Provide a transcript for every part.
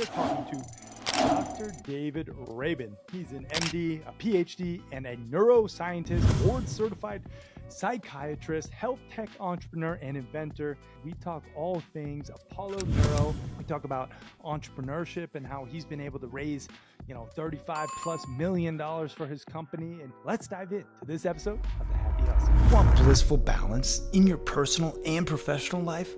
we're talking to Dr. David Rabin. He's an MD, a PhD, and a neuroscientist, board-certified psychiatrist, health tech entrepreneur, and inventor. We talk all things Apollo Neuro. We talk about entrepreneurship and how he's been able to raise, $35+ million for his company. And let's dive into this episode of The Happy Hustle. Want blissful balance in your personal and professional life?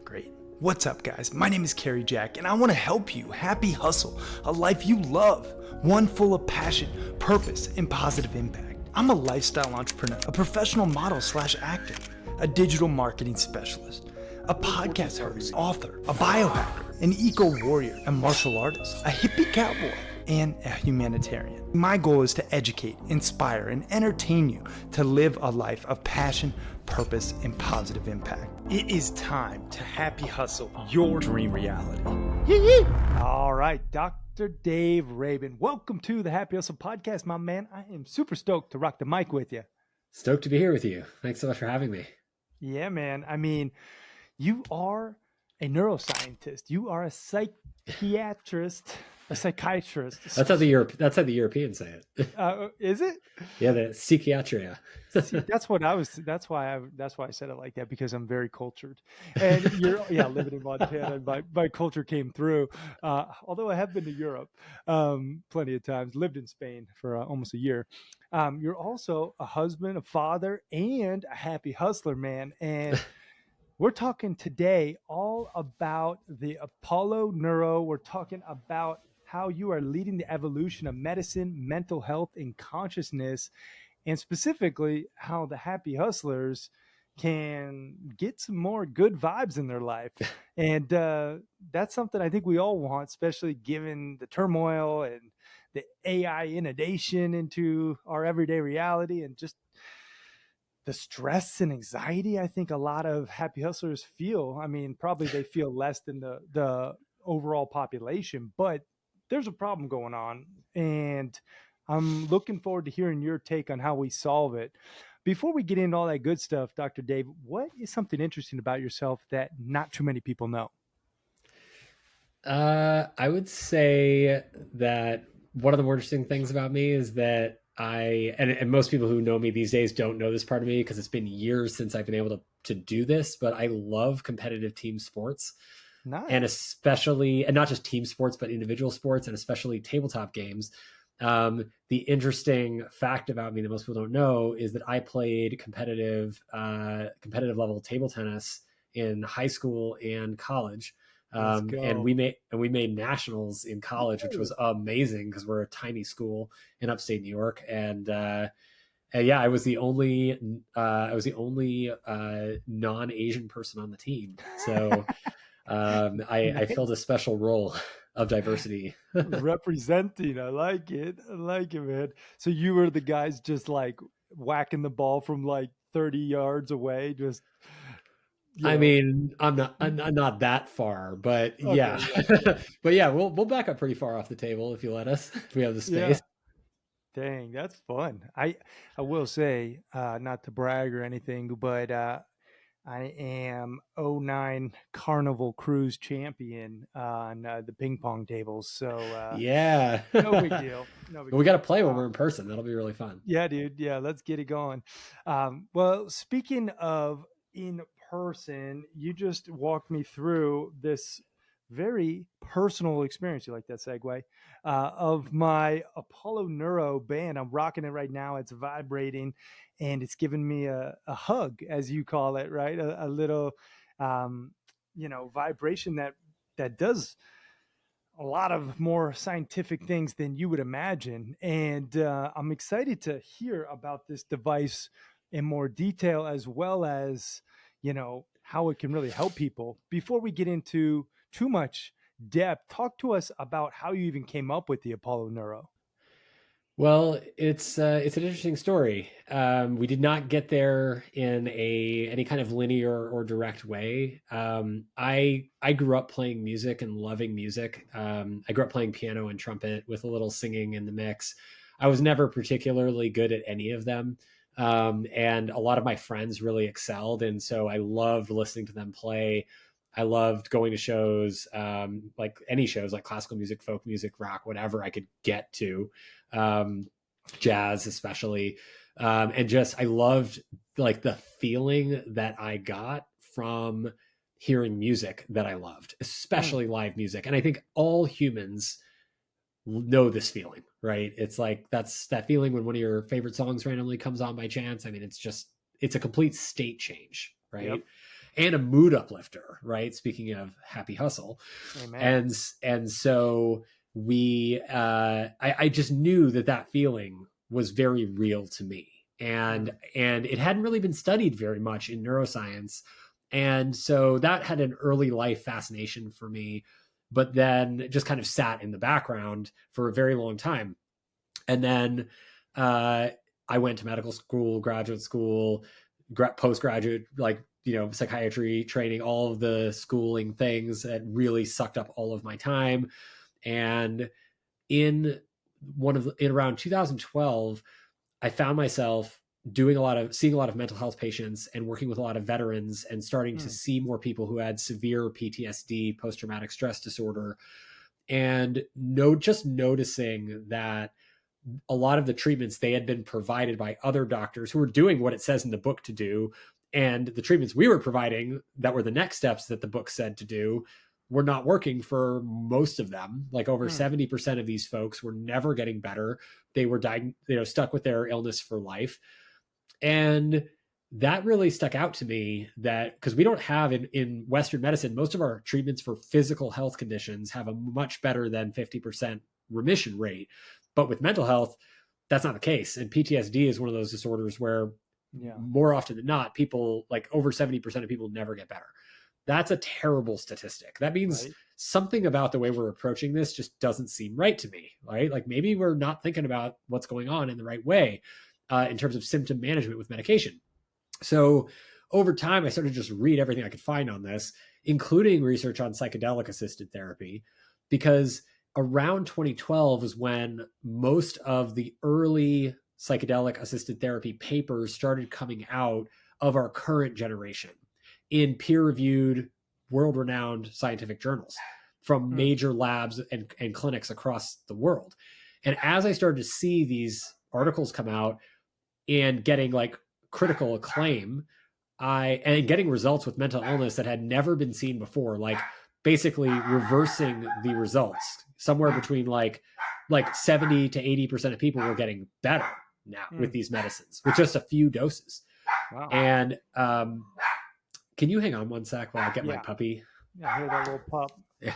Great. What's up, guys? My name is Kerry Jack, and I want to help you happy hustle a life you love, one full of passion, purpose, and positive impact. I'm a lifestyle entrepreneur, a professional model / actor, a digital marketing specialist, a podcast host, author, a biohacker, an eco-warrior, a martial artist, a hippie cowboy, and a humanitarian. My goal is to educate, inspire, and entertain you to live a life of passion, purpose, and positive impact. It is time to happy hustle your dream reality. All right, Dr. Dave Rabin, welcome to the Happy Hustle Podcast, my man. I am super stoked to rock the mic with you. Stoked to be here with you. Thanks so much for having me. Yeah, man. I mean, you are a neuroscientist. You are a psychiatrist. A psychiatrist. That's how the Europeans say it. Is it? Yeah, the psychiatria. See, that's why I said it like that, because I'm very cultured. And living in Montana, and my culture came through. Although I have been to Europe plenty of times, lived in Spain for almost a year. You're also a husband, a father, and a happy hustler, man. And we're talking today all about the Apollo Neuro. We're talking about how you are leading the evolution of medicine, mental health, and consciousness, and specifically how the happy hustlers can get some more good vibes in their life. And that's something I think we all want, especially given the turmoil and the AI inundation into our everyday reality and just the stress and anxiety I think a lot of happy hustlers feel. I mean, probably they feel less than the overall population, but there's a problem going on, and I'm looking forward to hearing your take on how we solve it. Before we get into all that good stuff, Dr. Dave, what is something interesting about yourself that not too many people know? I would say that one of the more interesting things about me is that and most people who know me these days don't know this part of me because it's been years since I've been able to do this, but I love competitive team sports. Nice. And not just team sports, but individual sports, and especially tabletop games. The interesting fact about me that most people don't know is that I played competitive level table tennis in high school and college. And we made nationals in college, which was amazing because we're a tiny school in upstate New York. And I was the only non-Asian person on the team. So I filled a special role of diversity. Representing. I like it, man. So you were the guys just like whacking the ball from like 30 yards away, just. I mean, I'm not that far, but okay, yeah. But yeah, we'll back up pretty far off the table if you let us, if we have the space. Yeah. Dang, that's fun. I will say, not to brag or anything, but I am 2009 Carnival Cruise champion on the ping pong tables. So yeah, no big deal. We got to play when we're in person. That'll be really fun. Yeah, dude. Yeah, let's get it going. Well, speaking of in person, you just walked me through this very personal experience. You like that segue? Of my Apollo Neuro band. I'm rocking it right now. It's vibrating, and it's giving me a hug, as you call it, right? A little, vibration that does a lot of more scientific things than you would imagine. And I'm excited to hear about this device in more detail, as well as, how it can really help people. Before we get into too much depth, talk to us about how you even came up with the Apollo Neuro. Well, it's an interesting story. We did not get there in any kind of linear or direct way. I grew up playing music and loving music. I grew up playing piano and trumpet with a little singing in the mix. I was never particularly good at any of them. And a lot of my friends really excelled. And so I loved listening to them play. I loved going to shows, like any shows, like classical music, folk music, rock, whatever I could get to, jazz especially. And just, I loved like the feeling that I got from hearing music that I loved, especially live music. And I think all humans know this feeling, right? It's like, that's that feeling when one of your favorite songs randomly comes on by chance. I mean, it's a complete state change, right? Yep. And a mood uplifter, right? Speaking of happy hustle. Amen. And so I just knew that feeling was very real to me. And it hadn't really been studied very much in neuroscience. And so that had an early life fascination for me, but then just kind of sat in the background for a very long time. And then I went to medical school, graduate school, postgraduate, like, psychiatry training, all of the schooling things that really sucked up all of my time. And in around 2012, I found myself seeing a lot of mental health patients and working with a lot of veterans and starting to see more people who had severe PTSD, post-traumatic stress disorder, and just noticing that a lot of the treatments they had been provided by other doctors who were doing what it says in the book to do, and the treatments we were providing that were the next steps that the book said to do were not working for most of them. Like over 70% of these folks were never getting better. They were stuck with their illness for life. And that really stuck out to me, that because we don't have in Western medicine, most of our treatments for physical health conditions have a much better than 50% remission rate. But with mental health, that's not the case. And PTSD is one of those disorders where more often than not, people, like over 70% of people, never get better. That's a terrible statistic. That means something about the way we're approaching this just doesn't seem right to me, right? Like maybe we're not thinking about what's going on in the right way in terms of symptom management with medication. So over time, I started to just read everything I could find on this, including research on psychedelic assisted therapy, because around 2012 is when most of the early psychedelic assisted therapy papers started coming out of our current generation in peer-reviewed, world-renowned scientific journals from major labs and clinics across the world. And as I started to see these articles come out and getting like critical acclaim, and getting results with mental illness that had never been seen before, like basically reversing the results, somewhere between like 70 to 80% of people were getting better now with these medicines with just a few doses. Wow. And can you hang on one sec while I get my puppy? Yeah, I hear that little pup. Yeah.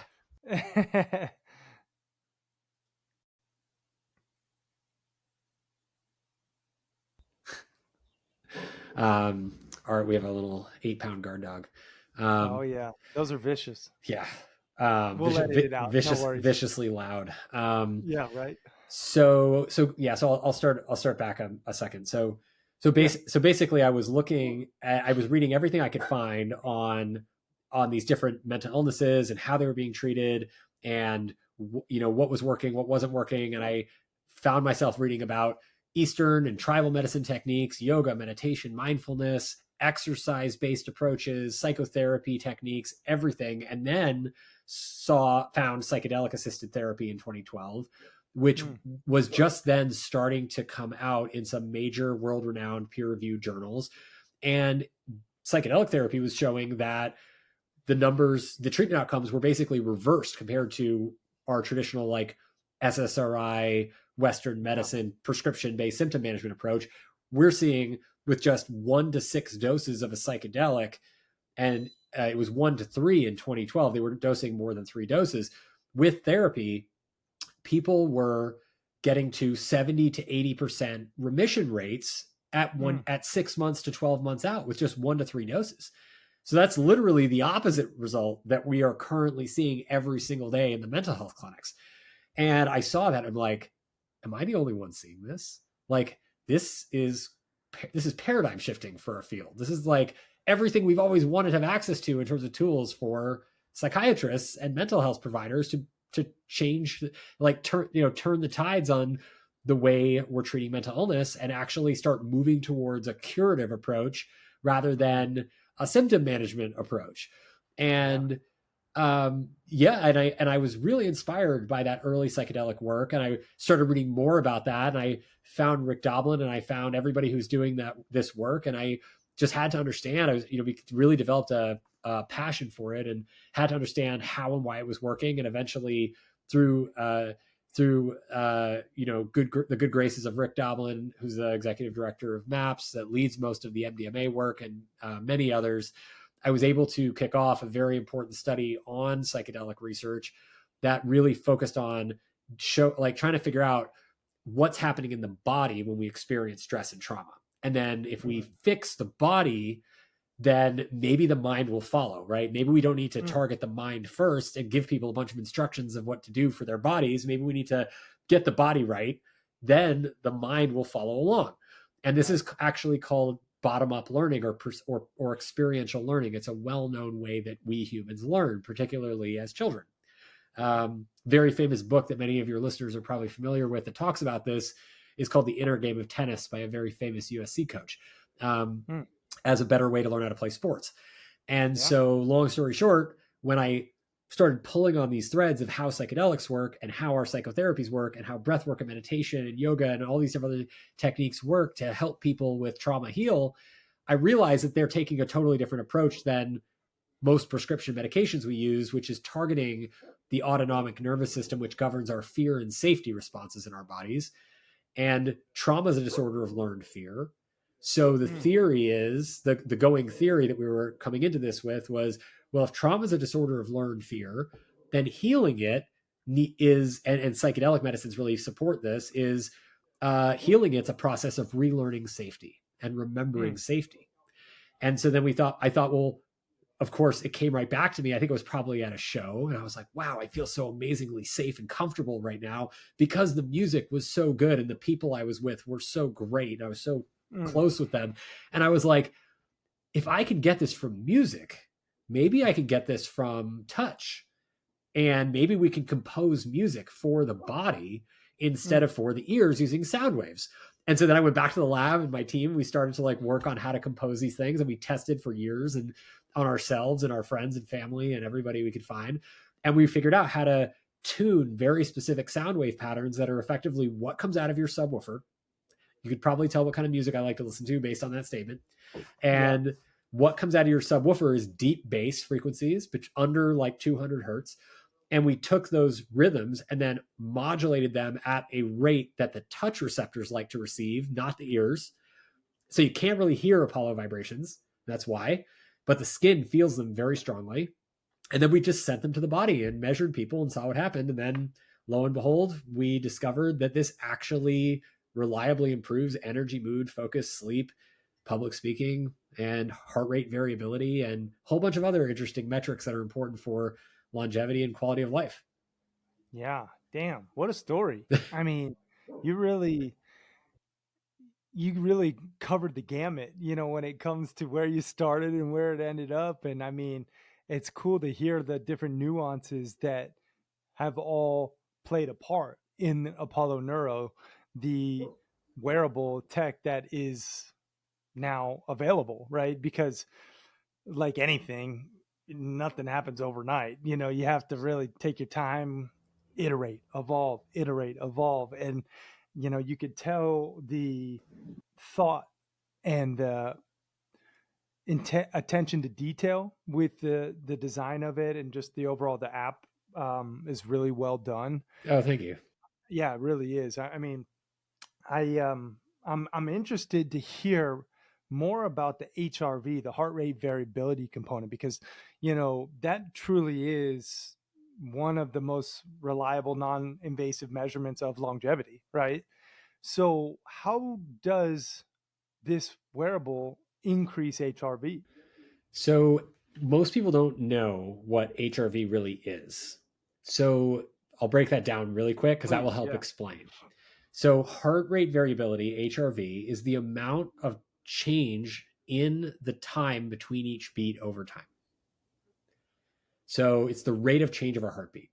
All right, we have a little 8-pound guard dog. Oh yeah, those are vicious. Yeah. We'll edit it out. No worries. Viciously loud. Yeah, right. So I'll start back a second. So basically I was reading everything I could find on these different mental illnesses and how they were being treated, and what was working, what wasn't working. And I found myself reading about Eastern and tribal medicine techniques, yoga, meditation, mindfulness, exercise-based approaches, psychotherapy techniques, everything. And then found psychedelic assisted therapy in 2012, which was just then starting to come out in some major world-renowned peer-reviewed journals. And psychedelic therapy was showing that the treatment outcomes were basically reversed compared to our traditional like SSRI, Western medicine, prescription-based symptom management approach. We're seeing with just 1 to 6 doses of a psychedelic, and it was 1 to 3 in 2012. They were dosing more than 3 doses. With therapy, people were getting to 70 to 80% remission rates at 6 months to 12 months out with just 1 to 3 doses. So that's literally the opposite result that we are currently seeing every single day in the mental health clinics. And I saw that. I'm like, am I the only one seeing this? Like, this is paradigm shifting for a field. This is like everything we've always wanted to have access to in terms of tools for psychiatrists and mental health providers to change, like turn the tides on the way we're treating mental illness and actually start moving towards a curative approach rather than a symptom management approach. Yeah. And yeah, and I was really inspired by that early psychedelic work, and I started reading more about that, and I found Rick Doblin, and I found everybody who's doing this work, and I just had to understand. I was, we really developed a passion for it, and had to understand how and why it was working, and eventually through the good graces of Rick Doblin, who's the executive director of MAPS, that leads most of the MDMA work, and many others, I was able to kick off a very important study on psychedelic research that really focused on trying to figure out what's happening in the body when we experience stress and trauma. And then if we fix the body, then maybe the mind will follow, right? Maybe we don't need to target the mind first and give people a bunch of instructions of what to do for their bodies. Maybe we need to get the body right. Then the mind will follow along. And this is actually called bottom-up learning or experiential learning. It's a well-known way that we humans learn, particularly as children. Very famous book that many of your listeners are probably familiar with that talks about this is called The Inner Game of Tennis by a very famous USC coach, as a better way to learn how to play sports. And so, long story short, when I started pulling on these threads of how psychedelics work and how our psychotherapies work and how breath work and meditation and yoga and all these different other techniques work to help people with trauma heal, I realized that they're taking a totally different approach than most prescription medications we use, which is targeting the autonomic nervous system, which governs our fear and safety responses in our bodies. And trauma is a disorder of learned fear. So the theory is, the going theory that we were coming into this with was, well, if trauma is a disorder of learned fear, then healing it is, and psychedelic medicines really support this, is healing it's a process of relearning safety and remembering safety. And so then I thought, well, of course, it came right back to me. I think it was probably at a show, and I was like, wow, I feel so amazingly safe and comfortable right now because the music was so good and the people I was with were so great. I was so close with them. And I was like, if I could get this from music, maybe I could get this from touch. And maybe we can compose music for the body instead of for the ears using sound waves. And so then I went back to the lab, and my team, we started to work on how to compose these things, and we tested for years and on ourselves and our friends and family and everybody we could find. And we figured out how to tune very specific sound wave patterns that are effectively what comes out of your subwoofer. You could probably tell what kind of music I like to listen to based on that statement. And what comes out of your subwoofer is deep bass frequencies, which under 200 hertz. And we took those rhythms and then modulated them at a rate that the touch receptors like to receive, not the ears. So you can't really hear Apollo vibrations. That's why. But the skin feels them very strongly. And then we just sent them to the body and measured people and saw what happened. And then lo and behold, we discovered that this actually reliably improves energy, mood, focus, sleep, public speaking, and heart rate variability, and a whole bunch of other interesting metrics that are important for longevity and quality of life. Yeah. Damn. What a story. I mean, you really covered the gamut, when it comes to where you started and where it ended up. And I mean, it's cool to hear the different nuances that have all played a part in Apollo Neuro, the wearable tech that is now available, right? Because like anything, nothing happens overnight. You have to really take your time, iterate, evolve, and you could tell the thought and the attention to detail with the design of it, and just the overall the app is really well done. Oh, thank you. Yeah, it really is. I mean, I'm interested to hear more about the HRV, the heart rate variability component, because that truly is one of the most reliable non-invasive measurements of longevity, right? So how does this wearable increase HRV? So most people don't know what HRV really is. So I'll break that down really quick because that will Please, help yeah. explain. So heart rate variability, HRV, is the amount of change in the time between each beat over time. So it's the rate of change of our heartbeat.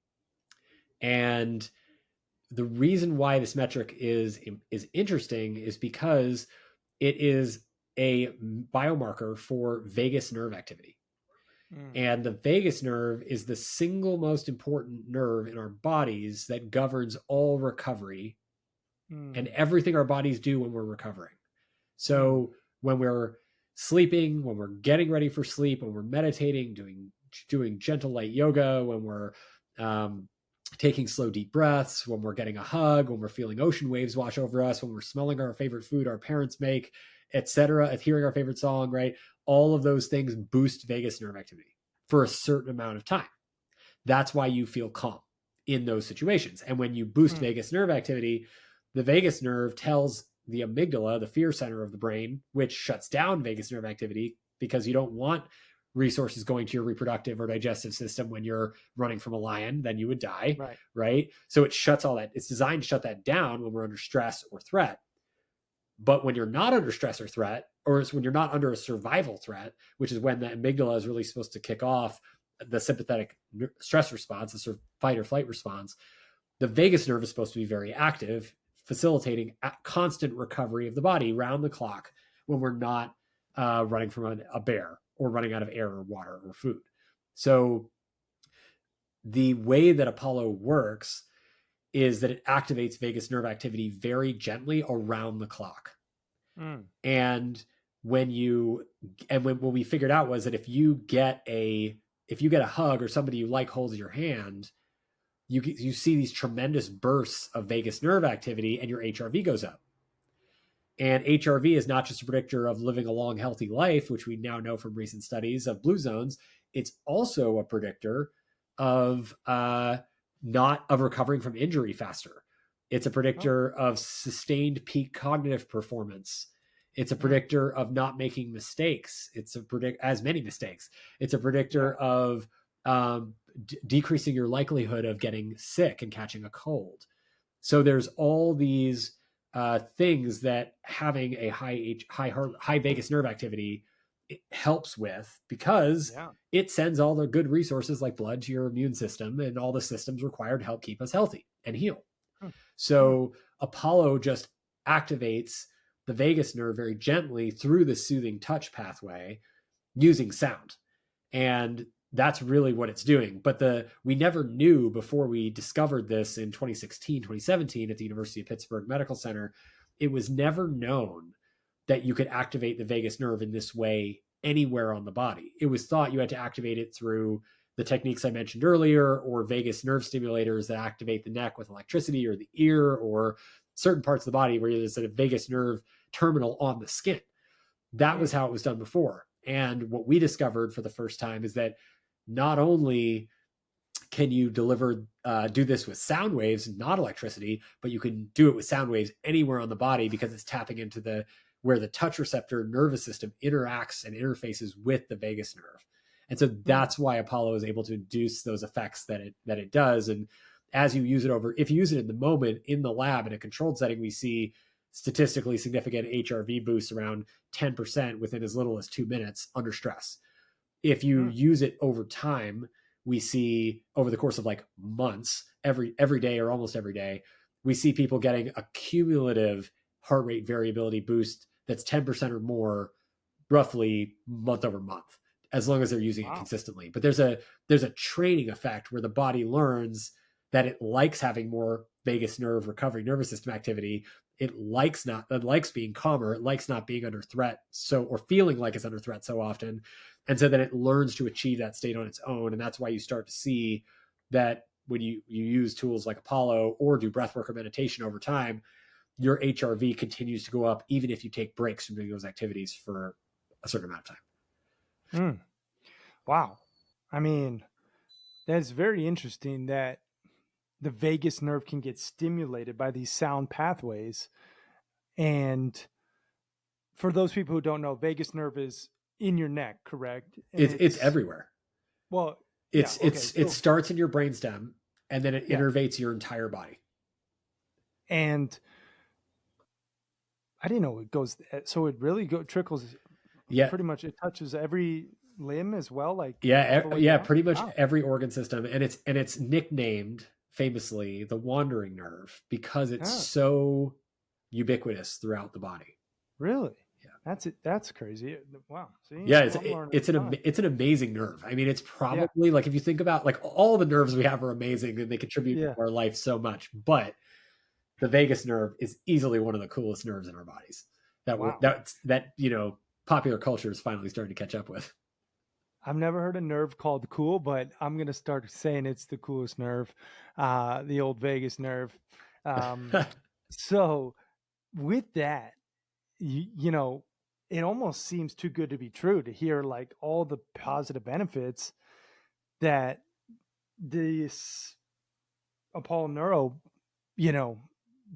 And the reason why this metric is interesting is because it is a biomarker for vagus nerve activity. Mm. And the vagus nerve is the single most important nerve in our bodies that governs all recovery and Mm. everything our bodies do when we're recovering. Mm. So when we're sleeping, when we're getting ready for sleep, when we're meditating, doing gentle light yoga, when we're taking slow deep breaths, when we're getting a hug, when we're feeling ocean waves wash over us, when we're smelling our favorite food our parents make, etc., hearing our favorite song, right? All of those things boost vagus nerve activity for a certain amount of time. That's why you feel calm in those situations. And when you boost Mm. vagus nerve activity, the vagus nerve tells the amygdala, the fear center of the brain, which shuts down vagus nerve activity because you don't want resources going to your reproductive or digestive system when you're running from a lion, then you would die, Right. right? So it shuts all that. It's designed to shut that down when we're under stress or threat. But when you're not under stress or threat, or it's when you're not under a survival threat, which is when the amygdala is really supposed to kick off the sympathetic stress response, the fight or flight response, the vagus nerve is supposed to be very active, facilitating constant recovery of the body round the clock when we're not running from a bear or running out of air or water or food. So the way that Apollo works is that it activates vagus nerve activity very gently around the clock. Mm. And when what we figured out was that if you get a hug or somebody you like holds your hand, you see these tremendous bursts of vagus nerve activity and your HRV goes up. And HRV is not just a predictor of living a long, healthy life, which we now know from recent studies of blue zones. It's also a predictor of not of recovering from injury faster. It's a predictor of sustained peak cognitive performance. It's a predictor of not making mistakes. It's as many mistakes. It's a predictor of decreasing your likelihood of getting sick and catching a cold. So there's all these things that having a high vagus nerve activity helps with, because it sends all the good resources like blood to your immune system and all the systems required to help keep us healthy and heal. So Apollo just activates the vagus nerve very gently through the soothing touch pathway using sound. And that's really what it's doing. But we never knew before we discovered this in 2016, 2017 at the University of Pittsburgh Medical Center. It was never known that you could activate the vagus nerve in this way anywhere on the body. It was thought you had to activate it through the techniques I mentioned earlier, or vagus nerve stimulators that activate the neck with electricity, or the ear, or certain parts of the body where there's a vagus nerve terminal on the skin. That was how it was done before. And what we discovered for the first time is that not only can you do this with sound waves, not electricity, but you can do it with sound waves anywhere on the body, because it's tapping into where the touch receptor nervous system interacts and interfaces with the vagus nerve. And so that's why Apollo is able to induce those effects that it does. And as you use it if you use it in the moment in the lab in a controlled setting, we see statistically significant HRV boosts around 10% within as little as 2 minutes under stress. If you use it over time, we see over the course of like months, every day or almost every day, we see people getting a cumulative heart rate variability boost that's 10% or more, roughly month over month, as long as they're using it consistently. But there's a training effect where the body learns that it likes having more vagus nerve recovery nervous system activity. It likes being calmer. It likes not being under threat, or feeling like it's under threat so often. And so then it learns to achieve that state on its own. And that's why you start to see that when you use tools like Apollo or do breathwork or meditation over time, your HRV continues to go up, even if you take breaks from doing those activities for a certain amount of time. Wow. I mean, that's very interesting that the vagus nerve can get stimulated by these sound pathways. And for those people who don't know, vagus nerve is in your neck, correct? And it's everywhere. Well, it starts in your brainstem and then it innervates your entire body. And I didn't know it goes. So it really trickles. Yeah, pretty much it touches every limb as well. Like pretty much every organ system, and it's nicknamed famously the wandering nerve because it's so ubiquitous throughout the body. Really? Yeah. That's it. That's crazy. Wow. See, Yeah, I'm learning it's a ton. it's an amazing nerve. I mean, it's Yeah. probably like, if you think about, like, all the nerves we have are amazing and they contribute to Yeah. our life so much, but the vagus nerve is easily one of the coolest nerves in our bodies Wow. that popular culture is finally starting to catch up with. I've never heard a nerve called cool, but I'm gonna start saying it's the coolest nerve, the old vagus nerve. Um, so with that, you know, it almost seems too good to be true to hear like all the positive benefits that this Apollo Neuro, you know,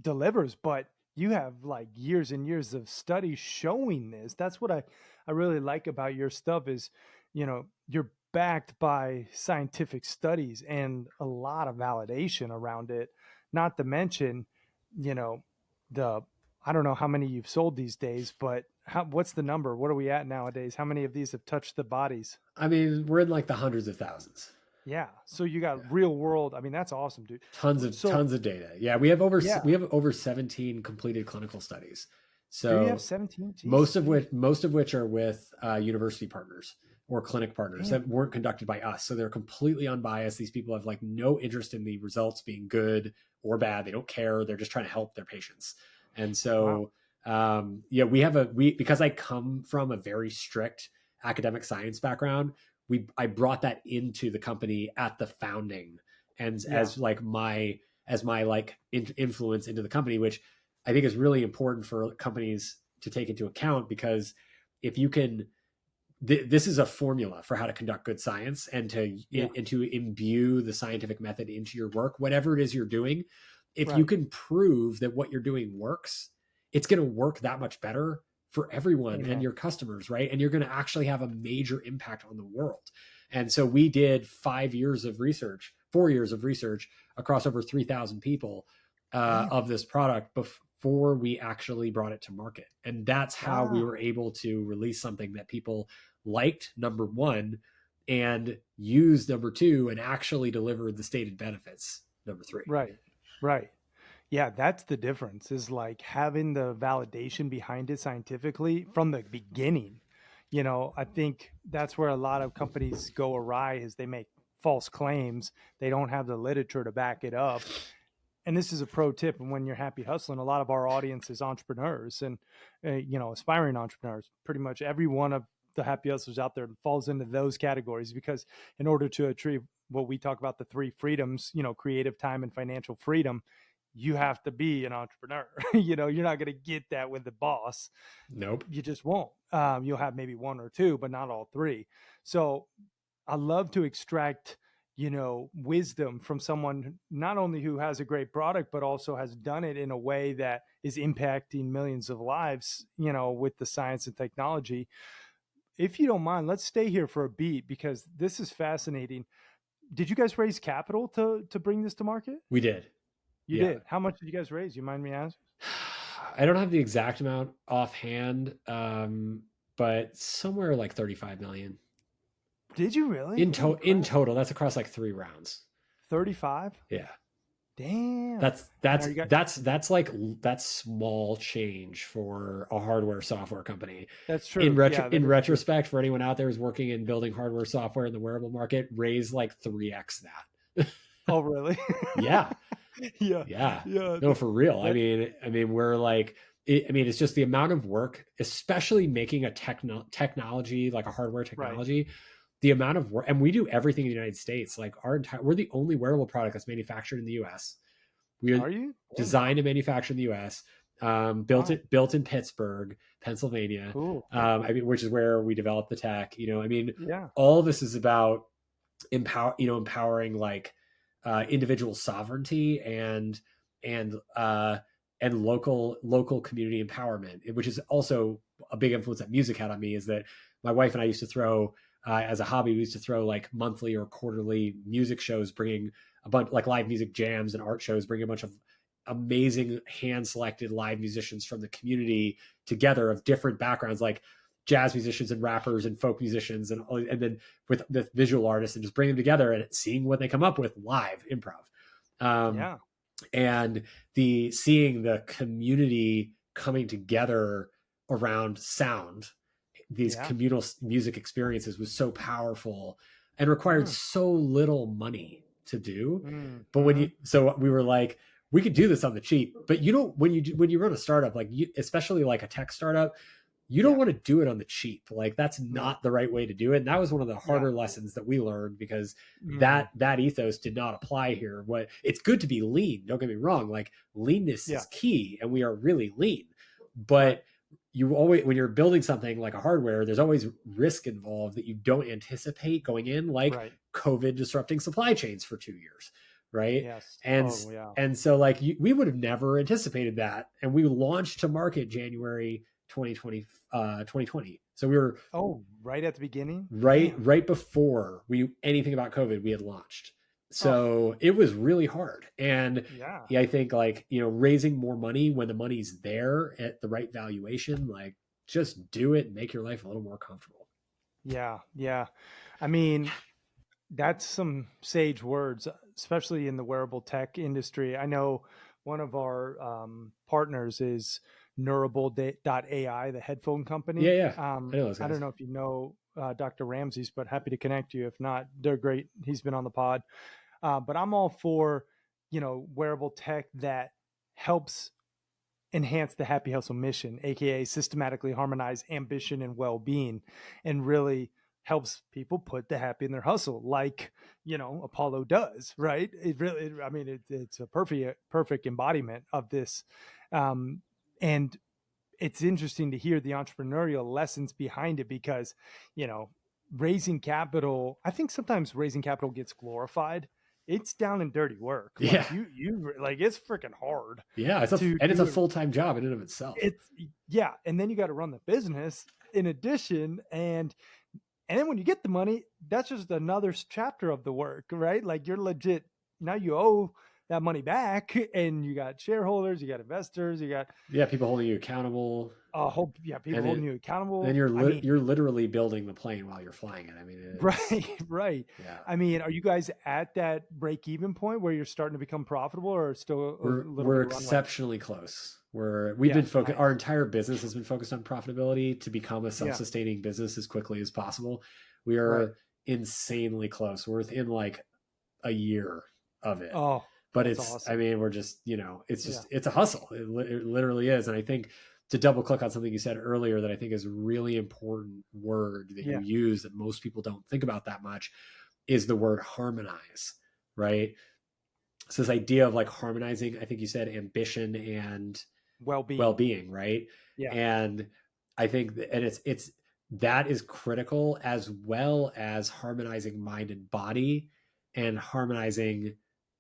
delivers. But you have like years and years of studies showing this. That's what I really like about your stuff is, you're backed by scientific studies and a lot of validation around it. Not to mention, you know, the I don't know how many you've sold these days, but what's the number? What are we at nowadays? How many of these have touched the bodies? I mean, we're in like the hundreds of thousands. Yeah. So you got Yeah. real world. I mean, that's awesome, dude. So Tons of data. Yeah, we yeah. have over 17 completed clinical studies. Do you have So 17? Jesus, dude. most of which are with university partners or clinic partners Damn. that weren't conducted by us. So they're completely unbiased. These people have like no interest in the results being good or bad. They don't care. They're just trying to help their patients. And Wow. so, yeah, because I come from a very strict academic science background, I brought that into the company at the founding, and Yeah. as my like influence into the company, which I think is really important for companies to take into account, because if you can, this is a formula for how to conduct good science and Yeah. to imbue the scientific method into your work, whatever it is you're doing. If you Right. can prove that what you're doing works, it's going to work that much better for everyone and Amen. your customers, right? And you're going to actually have a major impact on the world. And so we did 4 years of research across over 3,000 people Damn. of this product before we actually brought it to market. And that's how we were Wow. able to release something that people liked, number one, and used, number two, and actually delivered the stated benefits, number three. Right. Right. Yeah, that's the difference is like having the validation behind it scientifically from the beginning. I think that's where a lot of companies go awry is they make false claims. They don't have the literature to back it up. And this is a pro tip. And when you're happy hustling, a lot of our audience is entrepreneurs and, aspiring entrepreneurs. Pretty much every one of the happy hustlers out there falls into those categories because in order to achieve what we talk about, the three freedoms, creative, time, and financial freedom, you have to be an entrepreneur. You're not going to get that with the boss. Nope. You just won't. You'll have maybe one or two, but not all three. So I love to extract, wisdom from someone not only who has a great product, but also has done it in a way that is impacting millions of lives, with the science and technology. If you don't mind, let's stay here for a beat because this is fascinating. Did you guys raise capital to bring this to market? We did. You Yeah. did. How much did you guys raise? You mind me asking? I don't have the exact amount offhand, but somewhere like 35 million Did you really? Holy in crap. total. That's across like 3 rounds. 35? Yeah. Damn. And are you guys, That's small change for a hardware software company. that's true. Yeah, that In is true. retrospect, for anyone out there who's working in building hardware software in the wearable market, raise like 3x that. Oh, really? Yeah. Yeah. Yeah. Yeah. No, for real. That, I mean, we're like, it's just the amount of work, especially making a technology, like a hardware right. technology, the amount of work, and we do everything in the United States. Like we're the only wearable product that's manufactured in the U.S. We are Are you? Damn. designed and manufactured in the U.S. Wow. Built in Pittsburgh, Pennsylvania. Cool. I mean, which is where we developed the tech. I mean, Yeah. all of this is about empowering like individual sovereignty and local community empowerment, which is also a big influence that music had on me. Is that my wife and I used to throw as a hobby, we used to throw like monthly or quarterly music shows, bringing a bunch like live music jams and art shows, bringing a bunch of amazing hand selected live musicians from the community together of different backgrounds, like jazz musicians and rappers and folk musicians, and then with the visual artists, and just bring them together and seeing what they come up with live improv. Um, Yeah. and seeing the community coming together around sound, these Yeah. communal music experiences, was so powerful and required Mm. so little money to do. Mm. But so we were like, we could do this on the cheap, but when you run a startup, like especially like a tech startup, you don't want to do it on the cheap. Like that's No. not the right way to do it. And that was one of the harder lessons that we learned, because that ethos did not apply here. What it's good to be lean. Don't get me wrong. Like leanness is key, and we are really lean. But you always, when you're building something like a hardware, there's always risk involved that you don't anticipate going in, like COVID disrupting supply chains for 2 years. Right. Yes. And so like we would have never anticipated that. And we launched to market January 2020. So we were right at the beginning, right before anything about COVID, we had launched. So it was really hard. And I think like, raising more money when the money's there at the right valuation, like just do it and make your life a little more comfortable. Yeah. I mean, that's some sage words, especially in the wearable tech industry. I know one of our partners is Nurableai, the headphone company. Yeah. I don't know if you know Dr. Ramsey's, but happy to connect you. If not, they're great. He's been on the pod. But I'm all for, wearable tech that helps enhance the happy hustle mission, aka systematically harmonize ambition and well-being, and really helps people put the happy in their hustle, like Apollo does, right? It really, I mean, it's a perfect embodiment of this, and it's interesting to hear the entrepreneurial lessons behind it, because raising capital, I think sometimes raising capital gets glorified. It's down and dirty work. Like you like, it's freaking hard. Yeah. It's a full-time job in and of itself. And then you got to run the business in addition. And then when you get the money, that's just another chapter of the work, right? Like you're legit, now you owe that money back, and you got shareholders, you got investors, you got people holding you accountable. People holding you accountable. Then you're literally building the plane while you're flying it. I mean, right. Yeah. I mean, are you guys at that break-even point where you're starting to become profitable, or still we're exceptionally close? We've been focused. Our entire business has been focused on profitability to become a self-sustaining business as quickly as possible. We are insanely close. We're within like a year of it. But it's awesome. I mean, we're just, it's just, it's a hustle. It literally is. And I think, to double click on something you said earlier that I think is a really important word that you use that most people don't think about that much, is the word harmonize, right? So this idea of like harmonizing, I think you said ambition and well-being, right? Yeah. And I think that is critical, as well as harmonizing mind and body, and harmonizing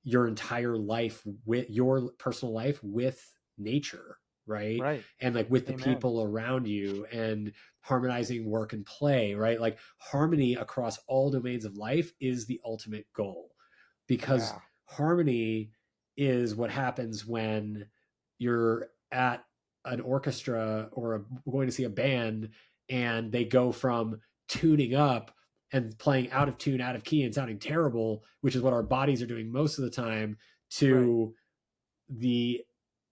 your entire life with your personal life with nature. Right. And like with the people around you, and harmonizing work and play, right? Like harmony across all domains of life is the ultimate goal, because harmony is what happens when you're at an orchestra or going to see a band, and they go from tuning up and playing out of tune, out of key, and sounding terrible, which is what our bodies are doing most of the time, to the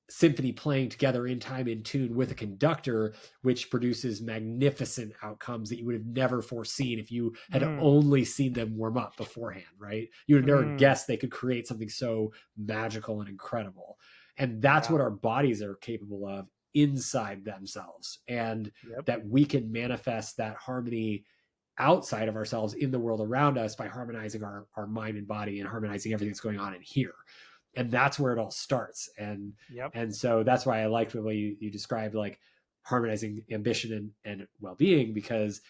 symphony playing together in time, in tune with a conductor, which produces magnificent outcomes that you would have never foreseen if you had only seen them warm up beforehand, right? You would have never guessed they could create something so magical and incredible. And that's what our bodies are capable of inside themselves, and that we can manifest that harmony outside of ourselves in the world around us by harmonizing our mind and body, and harmonizing everything that's going on in here. And that's where it all starts. And so that's why I liked the way you described like harmonizing ambition and well-being, because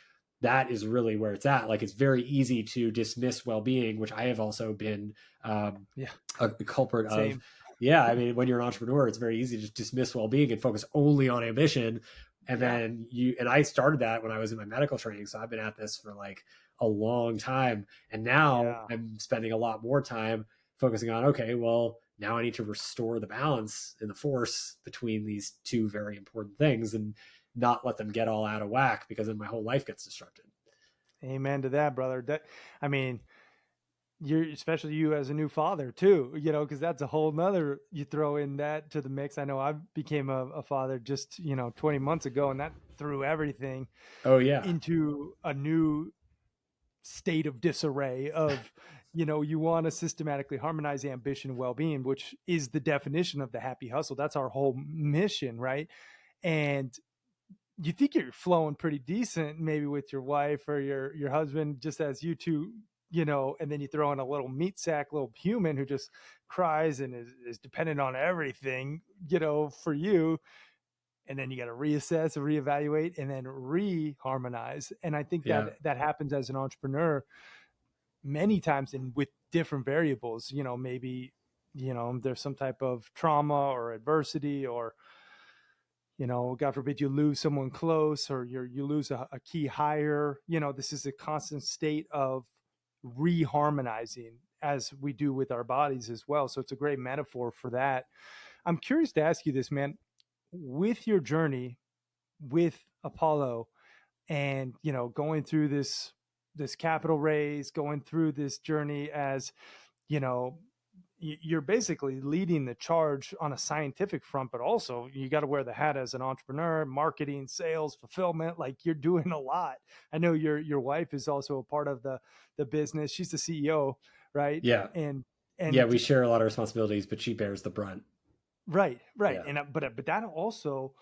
that is really where it's at. Like it's very easy to dismiss well-being, which I have also been a culprit of. Yeah, I mean, when you're an entrepreneur, it's very easy to just dismiss well-being and focus only on ambition. And then I started that when I was in my medical training. So I've been at this for like a long time. And now I'm spending a lot more time focusing on, okay, well, now I need to restore the balance and the force between these two very important things, and not let them get all out of whack, because then my whole life gets disrupted. Amen to that, brother. I mean, you're, especially you as a new father too, because that's a whole nother, you throw in that to the mix. I know I became a father just, 20 months ago, and that threw everything Oh yeah. into a new state of disarray of, you want to systematically harmonize ambition and well-being, which is the definition of the happy hustle. That's our whole mission, right? And you think you're flowing pretty decent maybe with your wife or your husband, just as you two, and then you throw in a little meat sack little human who just cries and is dependent on everything, for you. And then you got to reassess, reevaluate, and then reharmonize. And I think Yeah. that happens as an entrepreneur many times, and with different variables. Maybe there's some type of trauma or adversity, or God forbid you lose someone close, or you lose a key hire. This is a constant state of reharmonizing, as we do with our bodies as well. So it's a great metaphor for that. I'm curious to ask you this, man, with your journey with Apollo, and going through this capital raise, going through this journey, as you know you're basically leading the charge on a scientific front, but also you got to wear the hat as an entrepreneur, marketing, sales, fulfillment. Like, you're doing a lot. I know your wife is also a part of the business. She's the CEO, right? Yeah. and Yeah, and we share a lot of responsibilities, but she bears the brunt. right. Yeah. And but that also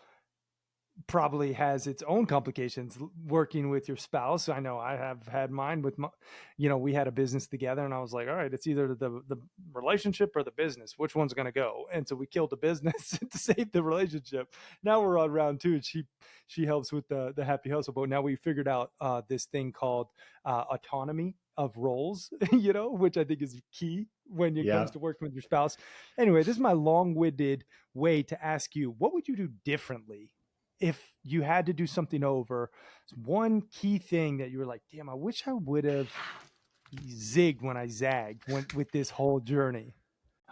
probably has its own complications, working with your spouse. I know I have had mine with my, we had a business together, and I was like, all right, it's either the relationship or the business. Which one's going to go? And so we killed the business to save the relationship. Now we're on round two, and she helps with the happy hustle. But now we figured out this thing called autonomy of roles, which I think is key when it Yeah. comes to working with your spouse. Anyway, this is my long-winded way to ask you, what would you do differently if you had to do something over? One key thing that you were like, damn, I wish I would have zigged when I zagged with this whole journey.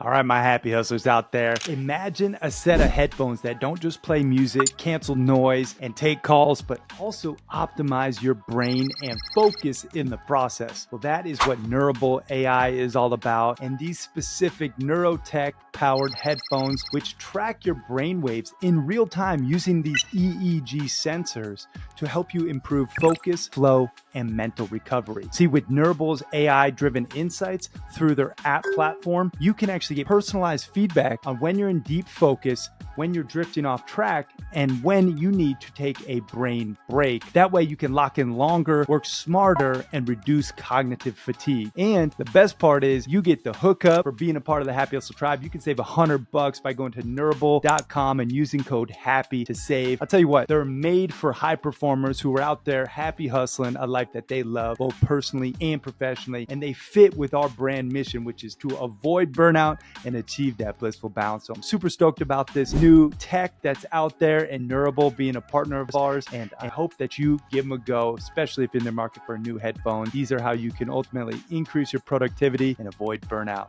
All right, my happy hustlers out there. Imagine a set of headphones that don't just play music, cancel noise, and take calls, but also optimize your brain and focus in the process. Well, that is what Nurableai is all about. And these specific neurotech powered headphones, which track your brain waves in real time using these EEG sensors to help you improve focus, flow, and mental recovery. See, with Nurable's AI-driven insights through their app platform, you can actually get personalized feedback on when you're in deep focus, when you're drifting off track, and when you need to take a brain break. That way you can lock in longer, work smarter, and reduce cognitive fatigue. And the best part is you get the hookup for being a part of the Happy Hustle Tribe. You can save $100 by going to Nurable.com and using code HAPPY to save. I'll tell you what, they're made for high performers who are out there happy hustling a life that they love, both personally and professionally. And they fit with our brand mission, which is to avoid burnout and achieve that blissful balance. So I'm super stoked about this new tech that's out there, and Nurable being a partner of ours. And I hope that you give them a go, especially if you're in the market for a new headphone. These are how you can ultimately increase your productivity and avoid burnout.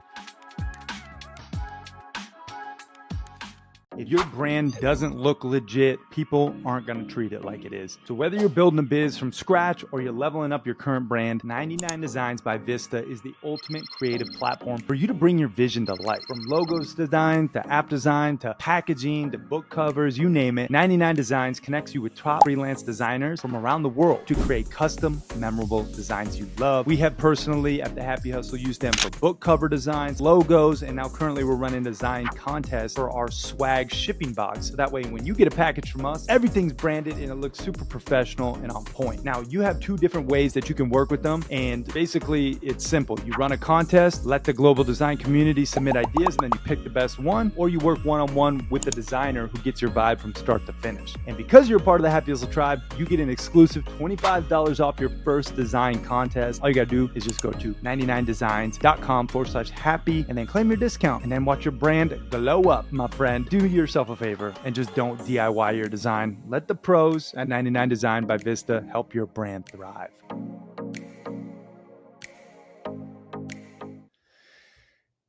If your brand doesn't look legit, people aren't going to treat it like it is. So whether you're building a biz from scratch or you're leveling up your current brand, 99 Designs by Vista is the ultimate creative platform for you to bring your vision to life. From logos design to app design to packaging to book covers, you name it, 99 Designs connects you with top freelance designers from around the world to create custom, memorable designs you love. We have personally at the Happy Hustle used them for book cover designs, logos, and now currently we're running a design contest for our swag shipping box. So that way, when you get a package from us, everything's branded and it looks super professional and on point. Now, you have two different ways that you can work with them. And basically, it's simple. You run a contest, let the global design community submit ideas, and then you pick the best one, or you work one-on-one with the designer who gets your vibe from start to finish. And because you're a part of the Happy Hustle Tribe, you get an exclusive $25 off your first design contest. All you gotta do is just go to 99designs.com/happy and then claim your discount, and then watch your brand glow up, my friend. Do yourself a favor and just don't DIY your design. Let the pros at 99 Design by Vista help your brand thrive.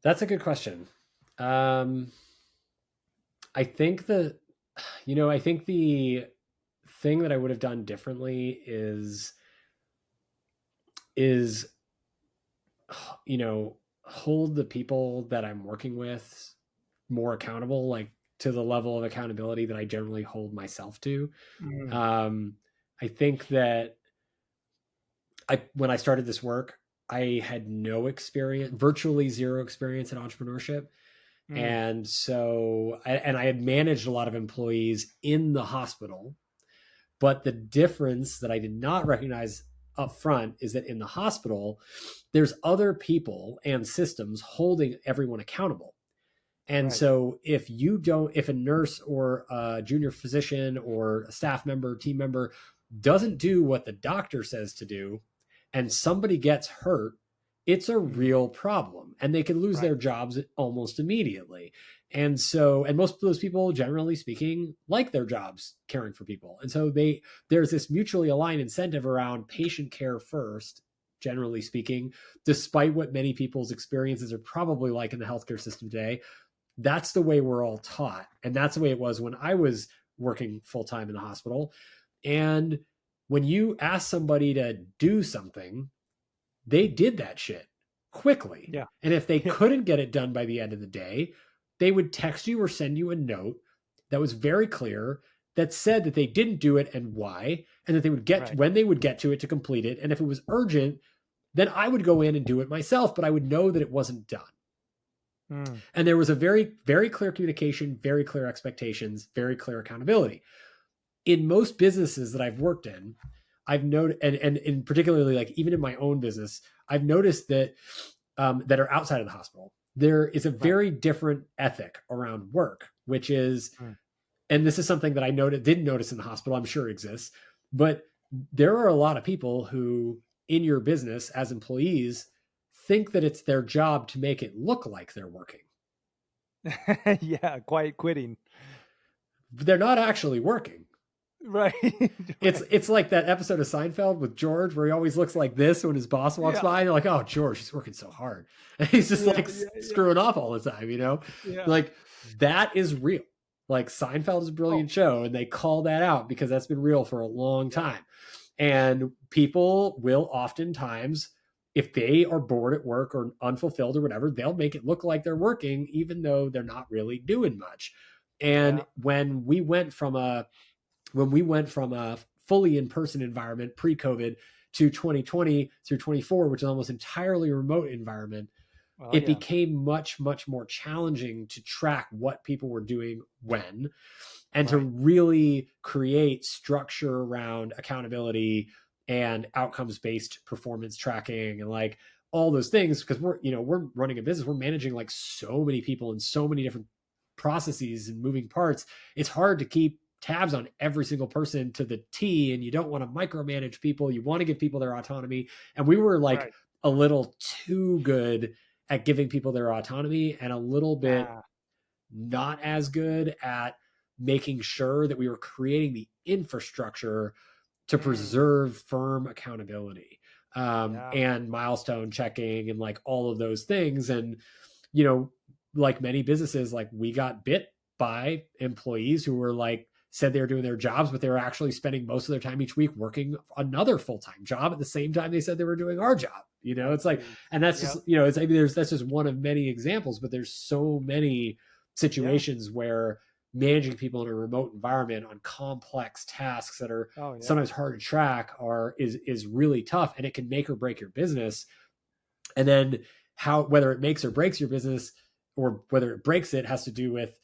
That's a good question. I think I think the thing that I would have done differently is you know, hold the people that I'm working with more accountable, like to the level of accountability that I generally hold myself to. Mm, Um, I think that when I started this work, I had no experience, virtually zero experience in entrepreneurship. mm, And so, and I had managed a lot of employees in the hospital. But the difference that I did not recognize up front is that in the hospital, there's other people and systems holding everyone accountable. And right. so if a nurse or a junior physician or a staff member, team member doesn't do what the doctor says to do, and somebody gets hurt, it's a Mm, real problem and they can lose right. their jobs almost immediately. And so, and most of those people, generally speaking, like their jobs caring for people. And so there's this mutually aligned incentive around patient care first, generally speaking, despite what many people's experiences are probably like in the healthcare system today. That's the way we're all taught. And that's the way it was when I was working full time in the hospital. And when you ask somebody to do something, they did that shit quickly. Yeah. And if they Yeah. couldn't get it done by the end of the day, they would text you or send you a note that was very clear that said that they didn't do it and why, and that they would get Right. when they would get to it to complete it. And if it was urgent, then I would go in and do it myself, but I would know that it wasn't done. Mm, And there was a very, very clear communication, very clear expectations, very clear accountability. In most businesses that I've worked in, I've noted, and in particularly like even in my own business, I've noticed that that are outside of the hospital, there is a right. very different ethic around work, which is, Mm, and this is something that I didn't notice in the hospital. I'm sure it exists, but there are a lot of people who, in your business as employees, think that it's their job to make it look like they're working. yeah. Quiet quitting. They're not actually working. Right. It's Right. it's like that episode of Seinfeld with George where he always looks like this when his boss walks Yeah. by. And you're like, oh, George, he's working so hard. And he's just Yeah. like Yeah. Yeah. screwing off all the time, you know? Yeah. Like that is real. Like Seinfeld is a Oh, brilliant show, and they call that out because that's been real for a long yeah. time. And people will oftentimes, if they are bored at work or unfulfilled or whatever, they'll make it look like they're working, even though they're not really doing much. And Yeah. when we went from a fully in-person environment pre-COVID to 2020 through 24, which is almost entirely remote environment, Oh, it yeah. became much, much more challenging to track what people were doing when, and to Right. really create structure around accountability and outcomes-based performance tracking and like all those things. Because we're running a business, we're managing like so many people and so many different processes and moving parts. It's hard to keep tabs on every single person to the T, and you don't want to micromanage people. You want to give people their autonomy. And we were like Right. a little too good at giving people their autonomy and a little bit Ah. not as good at making sure that we were creating the infrastructure to Mm, preserve firm accountability, yeah. and milestone checking and like all of those things. And, you know, like many businesses, like we got bit by employees who were like, said they were doing their jobs, but they were actually spending most of their time each week working another full-time job at the same time they said they were doing our job. You know, I it's like, see. and that's just, Yep. you know, it's, I mean, that's just one of many examples, but there's so many Yeah. situations where managing people in a remote environment on complex tasks that are Oh, yeah. sometimes hard to track is really tough, and it can make or break your business. And then how, whether it makes or breaks your business or whether it breaks it, has to do with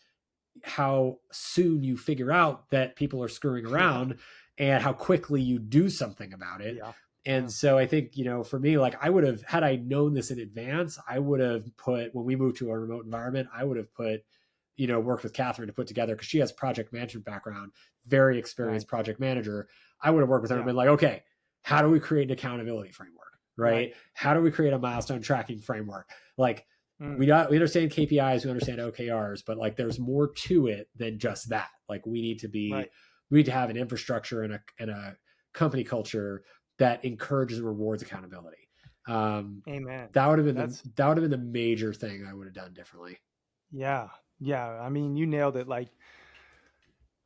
how soon you figure out that people are screwing Yeah. around and how quickly you do something about it. Yeah. And Yeah. so I think, you know, for me, like I would have, had I known this in advance, I would have put, when we moved to a remote environment, I would have put, you know, worked with Catherine to put together, because she has project management background, very experienced Nice. project manager. I would have worked with her and Yeah. been like, okay, how do we create an accountability framework? Right? Right. How do we create a milestone tracking framework? Like, Mm, we understand KPIs, we understand OKRs, but like there's more to it than just that. Like we need right. to have an infrastructure and a company culture that encourages and rewards accountability. Amen. That's That would have been the major thing I would have done differently. yeah. Yeah. I mean, you nailed it. Like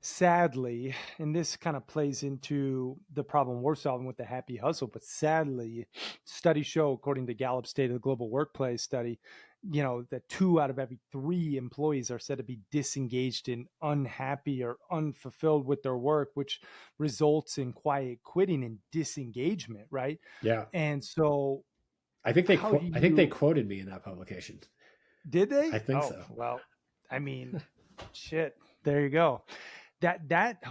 sadly, and this kind of plays into the problem we're solving with the happy hustle, but sadly, studies show, according to Gallup State of the Global Workplace study, that 2 out of every 3 employees are said to be disengaged and unhappy or unfulfilled with their work, which results in quiet quitting and disengagement, right? Yeah. And so, I think how do I think they you quoted me in that publication. did I they? think Oh, so. well, I mean, shit. There you go. That that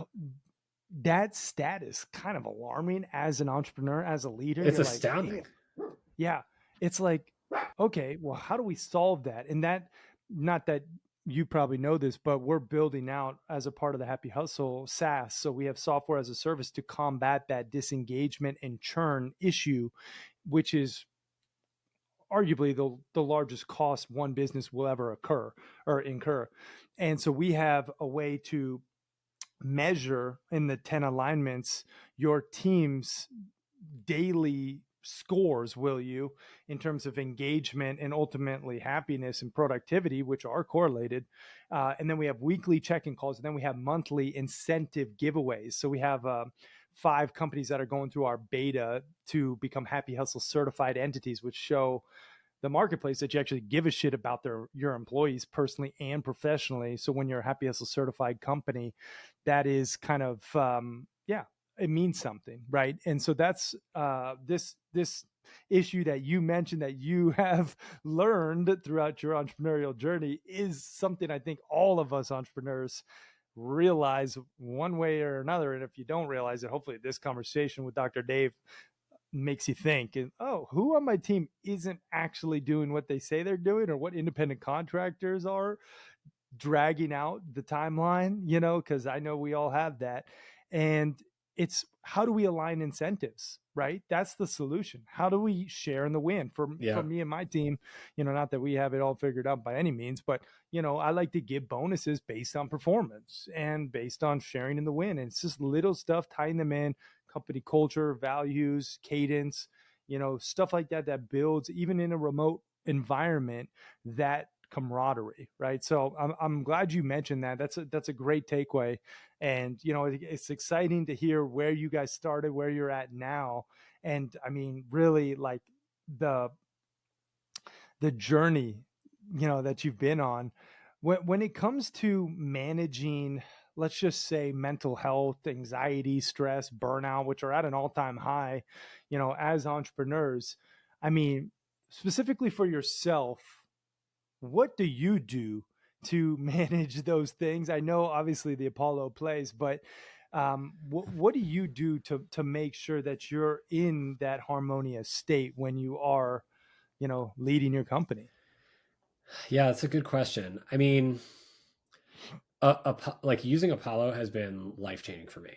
that status kind of alarming as an entrepreneur, as a leader. It's You're like, astounding. damn, yeah. It's like, okay, well, how do we solve that? And that, not that you probably know this, but we're building out as a part of the Happy Hustle SaaS. So we have software as a service to combat that disengagement and churn issue, which is arguably the largest cost one business will ever occur or incur. And so we have a way to measure in the 10 alignments your team's daily scores, will you, in terms of engagement and ultimately happiness and productivity, which are correlated. And then we have weekly check-in calls, and then we have monthly incentive giveaways. So we have 5 companies that are going through our beta to become Happy Hustle certified entities, which show the marketplace that you actually give a shit about your employees personally and professionally. So when you're a Happy Hustle certified company, that is kind of it means something, right? And so that's this issue that you mentioned that you have learned throughout your entrepreneurial journey is something I think all of us entrepreneurs realize one way or another. And if you don't realize it, hopefully this conversation with Dr. Dave makes you think, and oh, who on my team isn't actually doing what they say they're doing, or what independent contractors are dragging out the timeline, because I know we all have that. And it's, how do we align incentives, right? That's the solution. How do we share in the win for Yeah. me and my team? Not that we have it all figured out by any means, but I like to give bonuses based on performance and based on sharing in the win. And it's just little stuff, tying them in, company culture, values, cadence, stuff like that, that builds, even in a remote environment, that camaraderie, right? So I'm glad you mentioned that. That's a great takeaway. And it's exciting to hear where you guys started, where you're at now. And I mean, really, like, the journey that you've been on when it comes to managing, let's just say, mental health, anxiety, stress, burnout, which are at an all-time high, as entrepreneurs. I mean, specifically for yourself, what do you do to manage those things? I know obviously the Apollo plays, but what do you do to make sure that you're in that harmonious state when you are, leading your company? Yeah, that's a good question. I mean, like using Apollo has been life changing for me.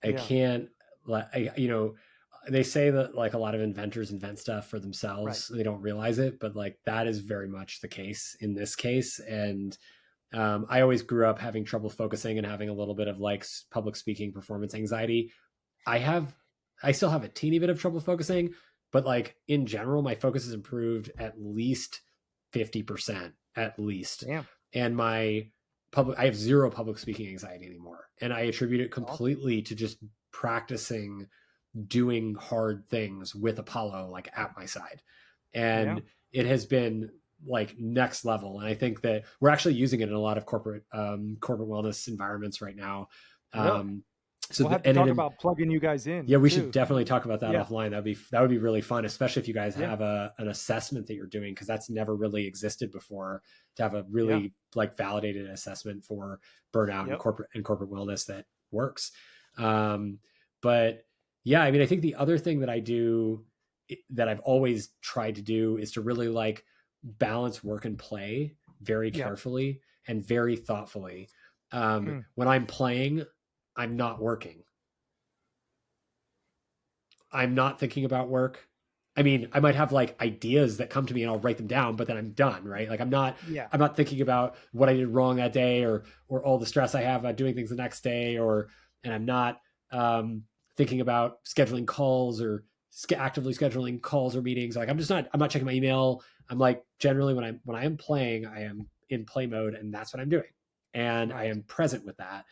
I Yeah, can't, like, they say that like a lot of inventors invent stuff for right. themselves. They don't realize it, but like that is very much the case in this case. And I always grew up having trouble focusing and having a little bit of like public speaking performance anxiety. I have, I still have a teeny bit of trouble focusing, but like in general, my focus has improved at least 50%, at least. Damn. And I have zero public speaking anxiety anymore. And I attribute it Awesome. completely to just practicing doing hard things with Apollo, like at my side. Yeah. And it has been like next level. And I think that we're actually using it in a lot of corporate wellness environments right now. Really? Um, We'll have to and talk it, about plugging you guys yeah, in we should too. definitely talk about that Yeah. offline. That would be really fun, especially if you guys Yeah. have an assessment that you're doing, because that's never really existed before, to have a Yeah. really like validated assessment for burnout Yep. and corporate wellness that works. Um, but yeah, I mean, I think the other thing that I do that I've always tried to do is to really like balance work and play very Yep. carefully and very thoughtfully. Mm. When I'm playing, I'm not working. I'm not thinking about work. I mean, I might have like ideas that come to me and I'll write them down, but then I'm done, right? Like Yeah. I'm not thinking about what I did wrong that day, or all the stress I have about doing things the next day, and I'm not thinking about scheduling calls or actively scheduling calls or meetings. Like I'm not checking my email. I'm like, generally when I am playing, I am in play mode, and that's what I'm doing. And I Nice. am present with that.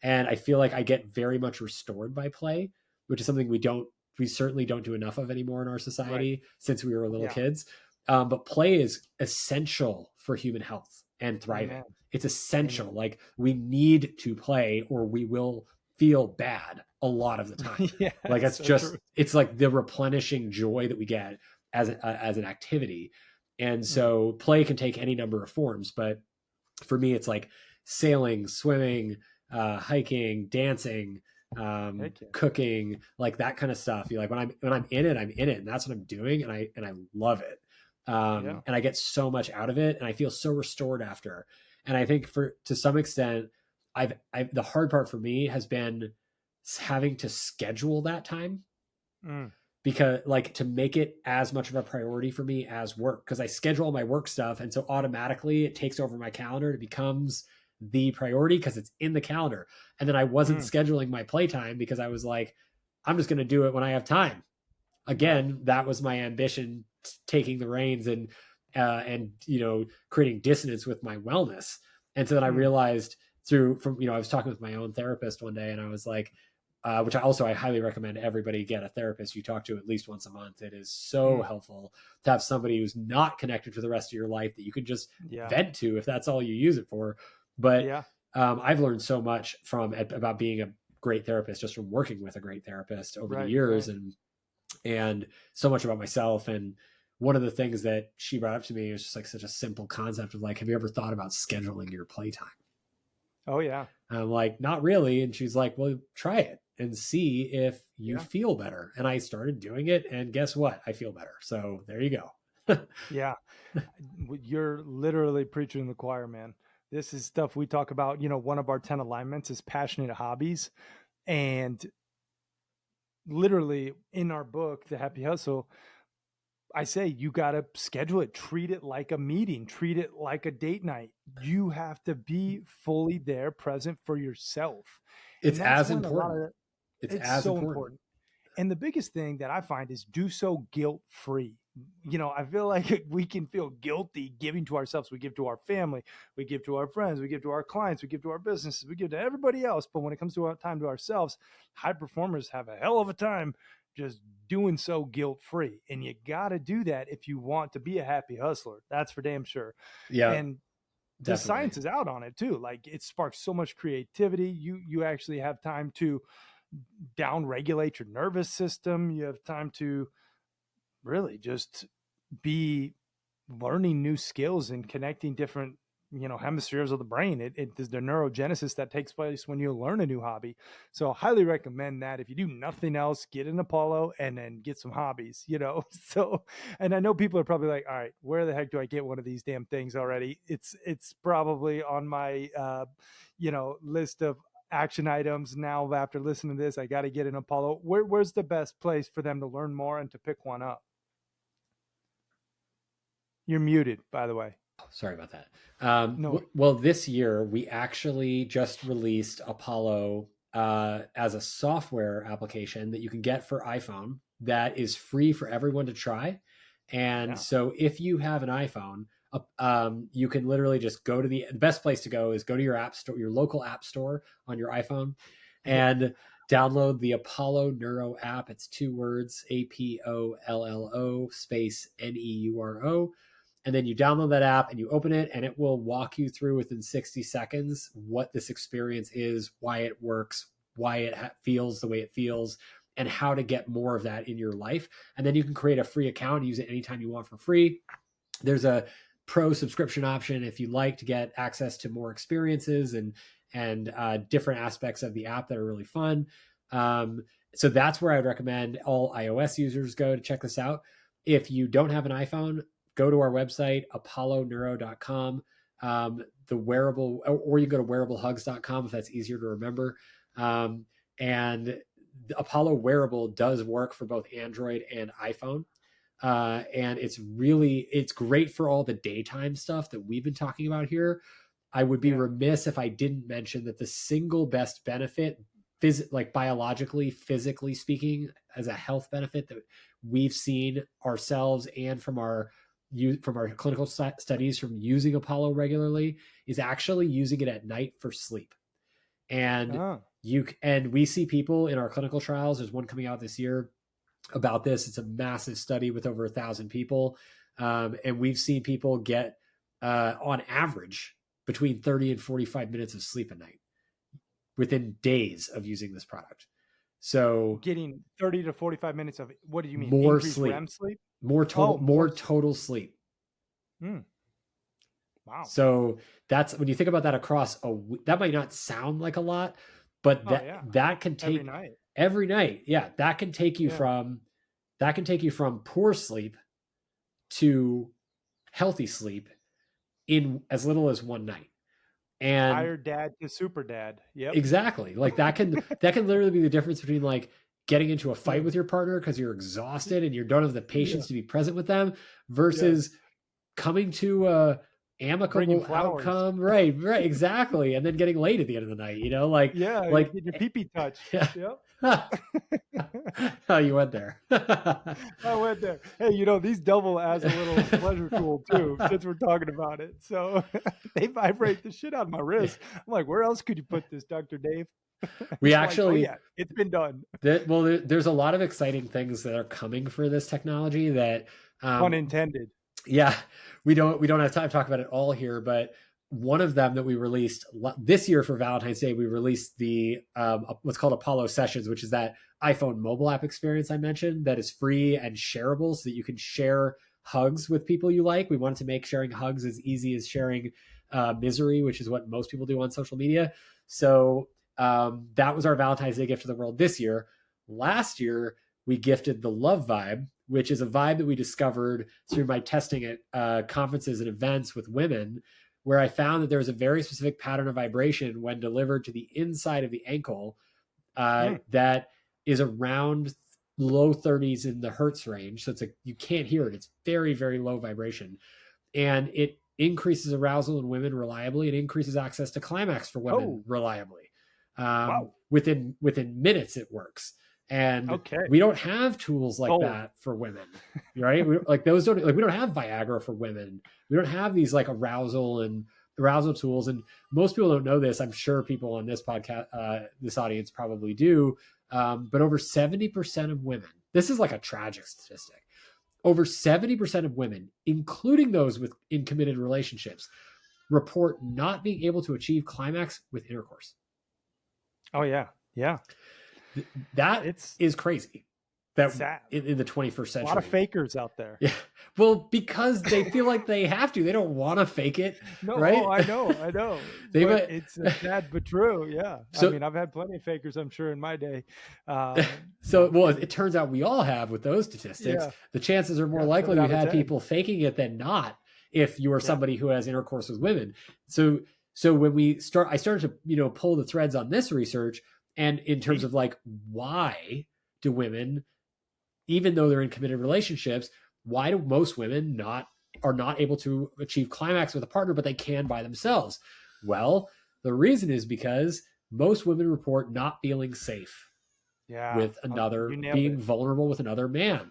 And I feel like I get very much restored by play, which is something we certainly don't do enough of anymore in our Right. society since we were little Yeah. kids. But play is essential for human health and thriving. Amen. It's essential. Amen. Like we need to play or we will feel bad a lot of the time. Yeah, Like it's it's so true. just, it's like the replenishing joy that we get as an activity. And Mm. so play can take any number of forms, but for me, it's like sailing, swimming, hiking, dancing, Heck yeah. cooking, like that kind of stuff. You like when I'm in it, I'm in it, and that's what I'm doing, and I love it. Yeah. And I get so much out of it, and I feel so restored after. And I think for to some extent, I've the hard part for me has been having to schedule that time Mm. because like to make it as much of a priority for me as work because I schedule all my work stuff and so automatically it takes over my calendar. It becomes the priority because it's in the calendar. And then I wasn't Mm. scheduling my playtime because I was like, I'm just going to do it when I have time. Right. Again, that was my ambition, taking the reins and creating dissonance with my wellness. And so then I Mm. realized I was talking with my own therapist one day and I was like, which I highly recommend everybody get a therapist you talk to at least once a month. It is so Mm. helpful to have somebody who's not connected to the rest of your life that you can just Yeah. vent to if that's all you use it for. But Yeah. I've learned so much about being a great therapist just from working with a great therapist over the Right. years Right. and so much about myself. And one of the things that she brought up to me was just like such a simple concept of like, have you ever thought about scheduling your playtime? Oh yeah. And I'm like, not really. And she's like, well, try it and see if you Yeah. feel better. And I started doing it. And guess what? I feel better. So there you go. Yeah. You're literally preaching the choir, man. This is stuff we talk about. One of our 10 alignments is passionate hobbies. And literally in our book, The Happy Hustle, I say you got to schedule it, treat it like a meeting, treat it like a date night. You have to be fully there, present for yourself. It's And that's as when a lot important. of It's it's as so important. important. And the biggest thing that I find is do so guilt free. I feel like we can feel guilty giving to ourselves. We give to our family, we give to our friends, we give to our clients, we give to our businesses, we give to everybody else. But when it comes to our time to ourselves, high performers have a hell of a time just doing so guilt free. And you got to do that if you want to be a happy hustler. That's for damn sure. Yeah, And the definitely. science is out on it too. Like it sparks so much creativity. You actually have time to down regulate your nervous system. You have time to really just be learning new skills and connecting different hemispheres of the brain. It is the neurogenesis that takes place when you learn a new hobby. So I highly recommend that if you do nothing else, get an Apollo and then get some hobbies. So, and I know people are probably like, all right, where the heck do I get one of these damn things already? It's probably on my list of action items now. After listening to this, I got to get an Apollo. Where's the best place for them to learn more and to pick one up? You're muted, by the way. Sorry about that. No. Well, this year we actually just released Apollo as a software application that you can get for iPhone that is free for everyone to try. And Yeah. so if you have an iPhone, you can literally just go to the best place to go is go to your app store, your local app store on your iPhone, Yep. and download the Apollo Neuro app. It's 2 words, APOLLO space NEURO. And then you download that app and you open it, and it will walk you through within 60 seconds what this experience is, why it works, why it feels the way it feels, and how to get more of that in your life. And then you can create a free account and use it anytime you want for free. There's a pro subscription option if you like to get access to more experiences and different aspects of the app that are really fun. So that's where I would recommend all iOS users go to check this out. If you don't have an iPhone, go to our website, apolloneuro.com. The wearable, or you go to wearablehugs.com if that's easier to remember. And the Apollo wearable does work for both Android and iPhone. And it's great for all the daytime stuff that we've been talking about here. I would be Yeah. remiss if I didn't mention that the single best benefit, like biologically, physically speaking, as a health benefit that we've seen ourselves and from our clinical studies from using Apollo regularly is actually using it at night for sleep. And Oh, we see people in our clinical trials. There's one coming out this year about this. It's a massive study with over 1,000 people. And we've seen people get, on average, between 30 and 45 minutes of sleep a night within days of using this product. So getting 30 to 45 minutes of, what do you mean? more Increased sleep, REM sleep? more total, more sleep. total sleep. Wow. So that's, when you think about that across that might not sound like a lot, but that can take every night. Yeah. That can take you from poor sleep to healthy sleep in as little as one night. And tired dad to super dad. Yep. Exactly. Like that can literally be the difference between like getting into a fight with your partner because you're exhausted and you don't have the patience to be present with them, versus coming to a amicable outcome. Right, exactly. And then getting late at the end of the night, like get your pee-pee touched. Yep. Oh, you went there. I went there. Hey, these double as a little pleasure tool too, since we're talking about it. So they vibrate the shit out of my wrist. I'm like, where else could you put this, Dr. Dave? We actually, it's been done. There's a lot of exciting things that are coming for this technology that, pun intended. Yeah, we don't have time to talk about it all here, but one of them that we released this year for Valentine's Day, we released the what's called Apollo Sessions, which is that iPhone mobile app experience I mentioned that is free and shareable, so that you can share hugs with people you like. We wanted to make sharing hugs as easy as sharing misery, which is what most people do on social media. So that was our Valentine's Day gift to the world this year. Last year, we gifted the Love Vibe, which is a vibe that we discovered through my testing at conferences and events with women, where I found that there was a very specific pattern of vibration when delivered to the inside of the ankle that is around low 30s in the hertz range. So it's you can't hear it. It's very, very low vibration. And it increases arousal in women reliably. It increases access to climax for women reliably. Within minutes, it works. And we don't have tools like that for women, right? We don't have Viagra for women. We don't have these like arousal tools. And most people don't know this. I'm sure people on this podcast, this audience probably do. But over 70% of women, this is like a tragic statistic. Over 70% of women, including those in committed relationships, report not being able to achieve climax with intercourse. Oh yeah. Yeah. That is crazy. That's in the 21st century. A lot of fakers out there. Yeah. Well, because they feel like they have to. They don't want to fake it. No, right? I know. It's sad but true. Yeah. So, I mean, I've had plenty of fakers, I'm sure, in my day. It turns out we all have with those statistics. The chances are more likely we've had people faking it than not if you are somebody who has intercourse with women. So when I started to, pull the threads on this research, and in terms of like, why do women, even though they're in committed relationships, why do most women are not able to achieve climax with a partner, but they can by themselves? Well, the reason is because most women report not feeling safe with another, being vulnerable with another man,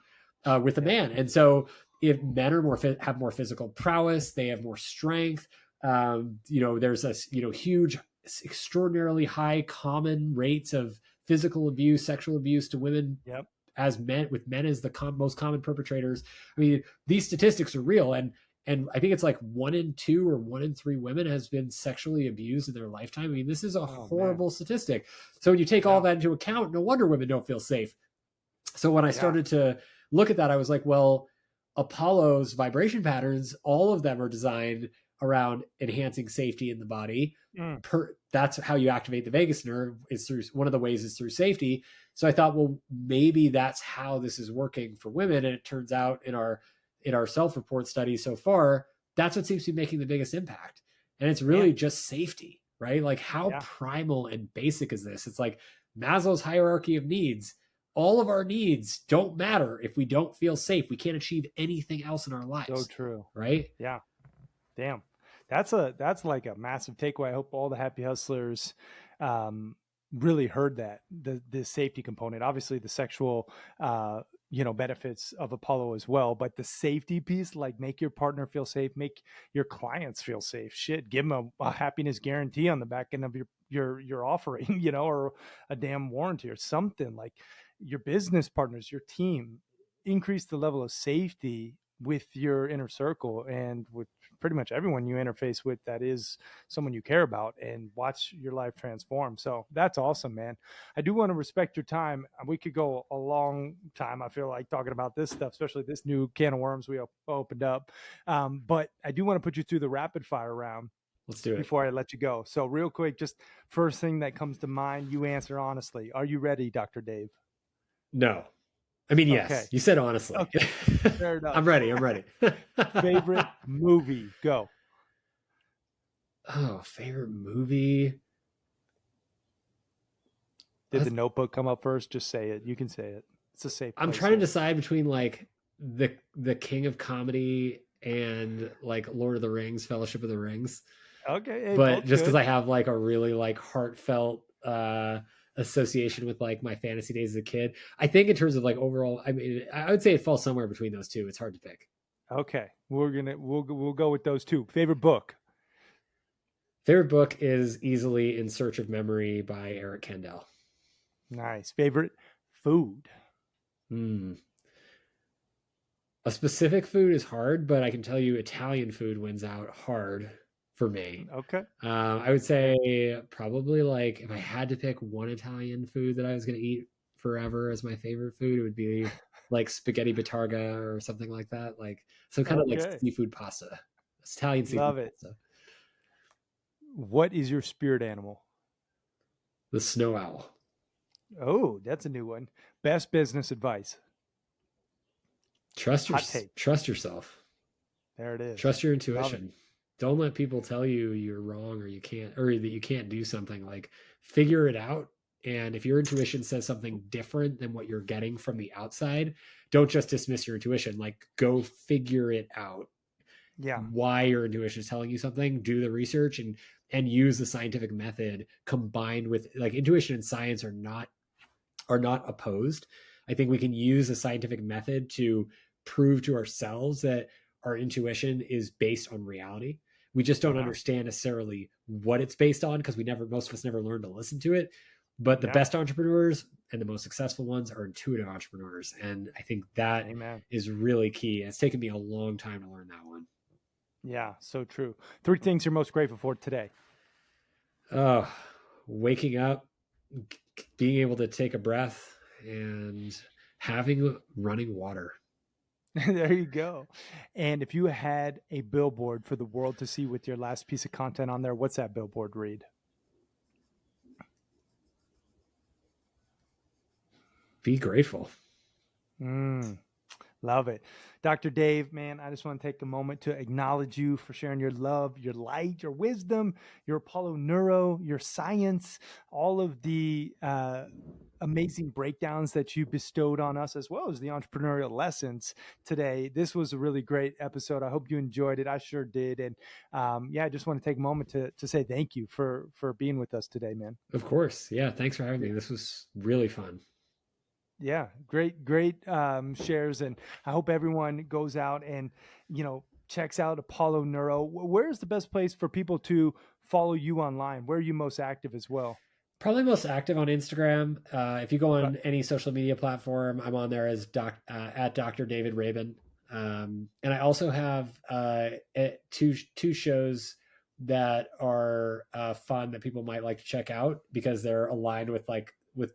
with a man. And so if men are have more physical prowess, they have more strength. There's this, huge, extraordinarily high common rates of physical abuse, sexual abuse to women as men, with men as the most common perpetrators. I mean, these statistics are real. And I think it's like 1 in 2 or 1 in 3 women has been sexually abused in their lifetime. I mean, this is a horrible statistic. So when you take all that into account, no wonder women don't feel safe. So when I started to look at that, I was like, well, Apollo's vibration patterns, all of them are designed around enhancing safety in the body. That's how you activate the vagus nerve, is through one of the ways is through safety. So I thought, well, maybe that's how this is working for women. And it turns out in our self-report study so far, that's what seems to be making the biggest impact. And it's really just safety, right? Like how primal and basic is this? It's like Maslow's hierarchy of needs. All of our needs don't matter if we don't feel safe. We can't achieve anything else in our lives. So true. Right? Yeah. Damn. That's like a massive takeaway. I hope all the happy hustlers really heard that, the safety component. Obviously the sexual benefits of Apollo as well. But the safety piece, like make your partner feel safe, make your clients feel safe. Shit, give them a happiness guarantee on the back end of your offering, or a damn warranty or something. Like your business partners, your team, increase the level of safety with your inner circle and with pretty much everyone you interface with that is someone you care about, and watch your life transform. So that's awesome, man. I do want to respect your time. We could go a long time, I feel like, talking about this stuff, especially this new can of worms we opened up. But I do want to put you through the rapid fire round. Let's do it. Before I let you go. So real quick, just first thing that comes to mind, you answer honestly. Are you ready, Dr. Dave? No. I mean, yes. Okay. You said honestly. Okay. Fair enough. I'm ready. Favorite movie? Go. Oh, favorite movie? Did the Notebook come up first? Just say it. You can say it. It's a safe place. I'm trying to decide between like the king of comedy and like Lord of the Rings, Fellowship of the Rings. Okay. Hey, but just because I have like a really like heartfelt association with like my fantasy days as a kid, I think in terms of like overall, I mean, I would say it falls somewhere between those two. It's hard to pick. Okay, we'll go with those two. Favorite book? Favorite book is easily In Search of Memory by Eric Kandel. Nice. Favorite food? A specific food is hard, but I can tell you Italian food wins out hard for me. Okay. I would say probably like if I had to pick one Italian food that I was going to eat forever as my favorite food, it would be like spaghetti bottarga or something like that. Like some kind of like seafood pasta. Italian seafood pasta. What is your spirit animal? The snow owl. Oh, that's a new one. Best business advice? Trust yourself. There it is. Trust your intuition. Don't let people tell you you're wrong or you can't, or that you can't do something. Like figure it out. And if your intuition says something different than what you're getting from the outside, don't just dismiss your intuition. Like go figure it out. Yeah. Why your intuition is telling you something, do the research and use the scientific method combined with like intuition and science are not opposed. I think we can use a scientific method to prove to ourselves that our intuition is based on reality. We just don't understand necessarily what it's based on because most of us never learned to listen to it. But the best entrepreneurs and the most successful ones are intuitive entrepreneurs. And I think that is really key. It's taken me a long time to learn that one. Yeah, so true. 3 things you're most grateful for today. Waking up, being able to take a breath, and having running water. There you go. And if you had a billboard for the world to see with your last piece of content on there, what's that billboard read? Be grateful. Love it. Dr. Dave, man, I just want to take a moment to acknowledge you for sharing your love, your light, your wisdom, your Apollo Neuro, your science, all of the amazing breakdowns that you bestowed on us, as well as the entrepreneurial lessons today. This was a really great episode. I hope you enjoyed it. I sure did. And I just want to take a moment to say thank you for being with us today, man. Of course. Yeah. Thanks for having me. This was really fun. Yeah, great shares. And I hope everyone goes out and, checks out Apollo Neuro. Where's the best place for people to follow you online? Where are you most active as well? Probably most active on Instagram. If you go on any social media platform, I'm on there as at Dr. David Rabin. And I also have two shows that are fun that people might like to check out because they're aligned with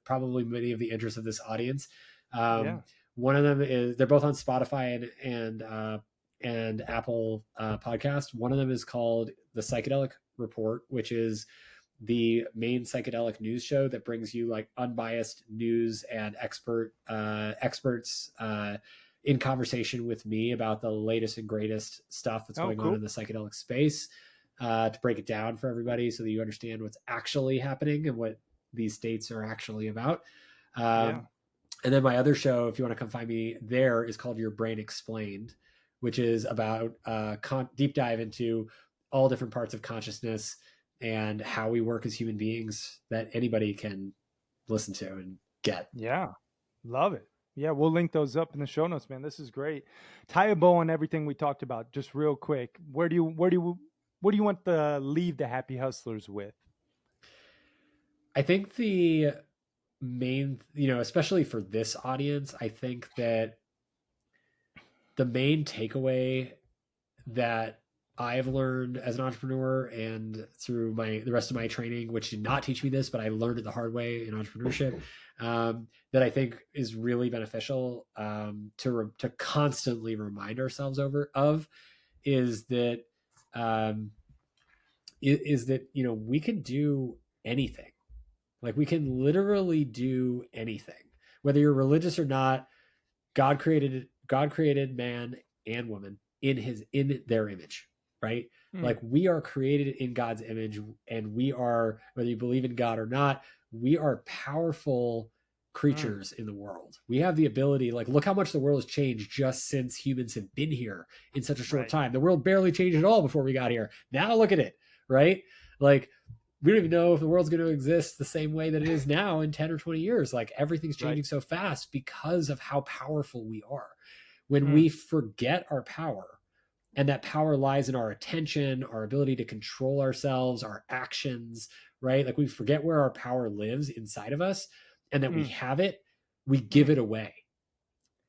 probably many of the interests of this audience. One of them is, they're both on Spotify and Apple podcast. One of them is called the Psychedelic Report, which is the main psychedelic news show that brings you like unbiased news and experts in conversation with me about the latest and greatest stuff that's going on in the psychedelic space, to break it down for everybody so that you understand what's actually happening and what these states are actually about. And then my other show, if you want to come find me there, is called Your Brain Explained, which is about deep dive into all different parts of consciousness and how we work as human beings that anybody can listen to and get. Yeah. Love it. Yeah, we'll link those up in the show notes, man. This is great. Tie a bow on everything we talked about, just real quick. What do you want to leave the happy hustlers with? I think the main, especially for this audience, I think that the main takeaway that I've learned as an entrepreneur and through the rest of my training, which did not teach me this, but I learned it the hard way in entrepreneurship, that I think is really beneficial to constantly remind ourselves of is that we can do anything. Like we can literally do anything, whether you're religious or not. God created man and woman in their image, right? Like we are created in God's image, and we are, whether you believe in God or not, we are powerful creatures in the world. We have the ability, like, look how much the world has changed just since humans have been here in such a short time. The world barely changed at all before we got here. Now look at it, right? Like we don't even know if the world's going to exist the same way that it is now in 10 or 20 years. Like everything's changing so fast because of how powerful we are. When we forget our power, and that power lies in our attention, our ability to control ourselves, our actions, right? Like we forget where our power lives inside of us and that we have it, we give it away.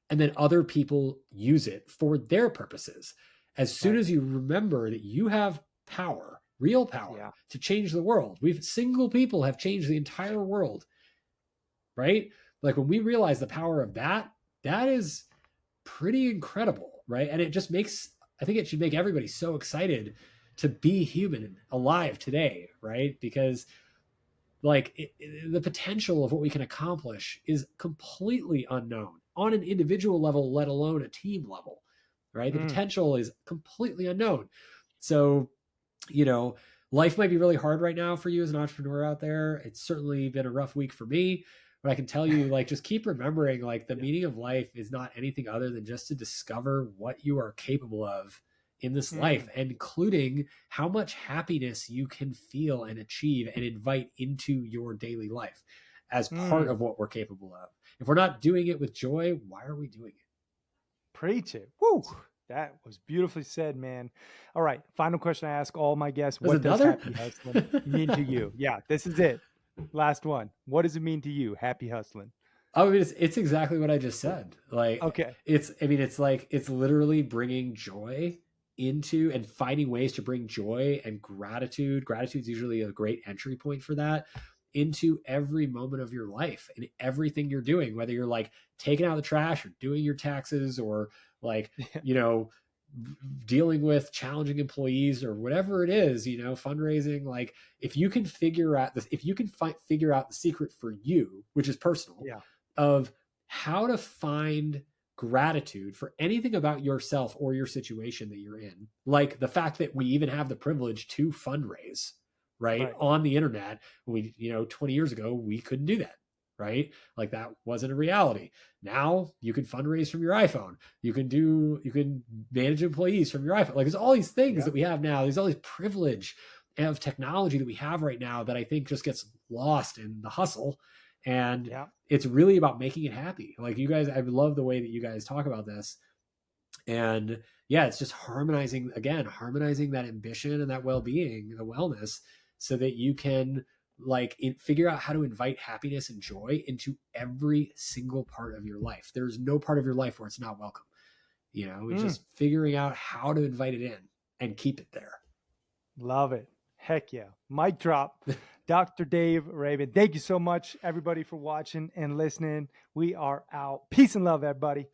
And then other people use it for their purposes. As soon as you remember that you have power, real power to change the world. Single people have changed the entire world, right? Like when we realize the power of that is pretty incredible, right? And it just I think it should make everybody so excited to be human and alive today, right? Because like the potential of what we can accomplish is completely unknown on an individual level, let alone a team level, right? The potential is completely unknown. So, life might be really hard right now for you as an entrepreneur out there. It's certainly been a rough week for me, but I can tell you, like, just keep remembering, like, the meaning of life is not anything other than just to discover what you are capable of in this life, including how much happiness you can feel and achieve and invite into your daily life as part of what we're capable of. If we're not doing it with joy, why are we doing it? Preach it. Woo! That was beautifully said, man. All right. Final question I ask all my guests. What does happy hustling mean to you? Yeah, this is it. Last one. What does it mean to you, happy hustling? I mean, it's exactly what I just said. Like, it's literally bringing joy into and finding ways to bring joy and gratitude. Gratitude's usually a great entry point for that, into every moment of your life and everything you're doing, whether you're like taking out the trash or doing your taxes or like, dealing with challenging employees or whatever it is, fundraising. Like if you can figure out this, if you can figure out the secret for you, which is personal, of how to find gratitude for anything about yourself or your situation that you're in, like the fact that we even have the privilege to fundraise, right? On the internet. 20 years ago, we couldn't do that, right? Like that wasn't a reality. Now you can fundraise from your iPhone. You can manage employees from your iPhone. Like there's all these things that we have now. There's all this privilege of technology that we have right now that I think just gets lost in the hustle. And it's really about making it happy. Like you guys, I love the way that you guys talk about this. And it's just harmonizing that ambition and that well-being, the wellness, so that you can figure out how to invite happiness and joy into every single part of your life. There's no part of your life where it's not welcome. It's just figuring out how to invite it in and keep it there. Love it. Heck yeah. Mic drop. Dr. Dave Rabin, thank you so much, everybody, for watching and listening. We are out. Peace and love, everybody.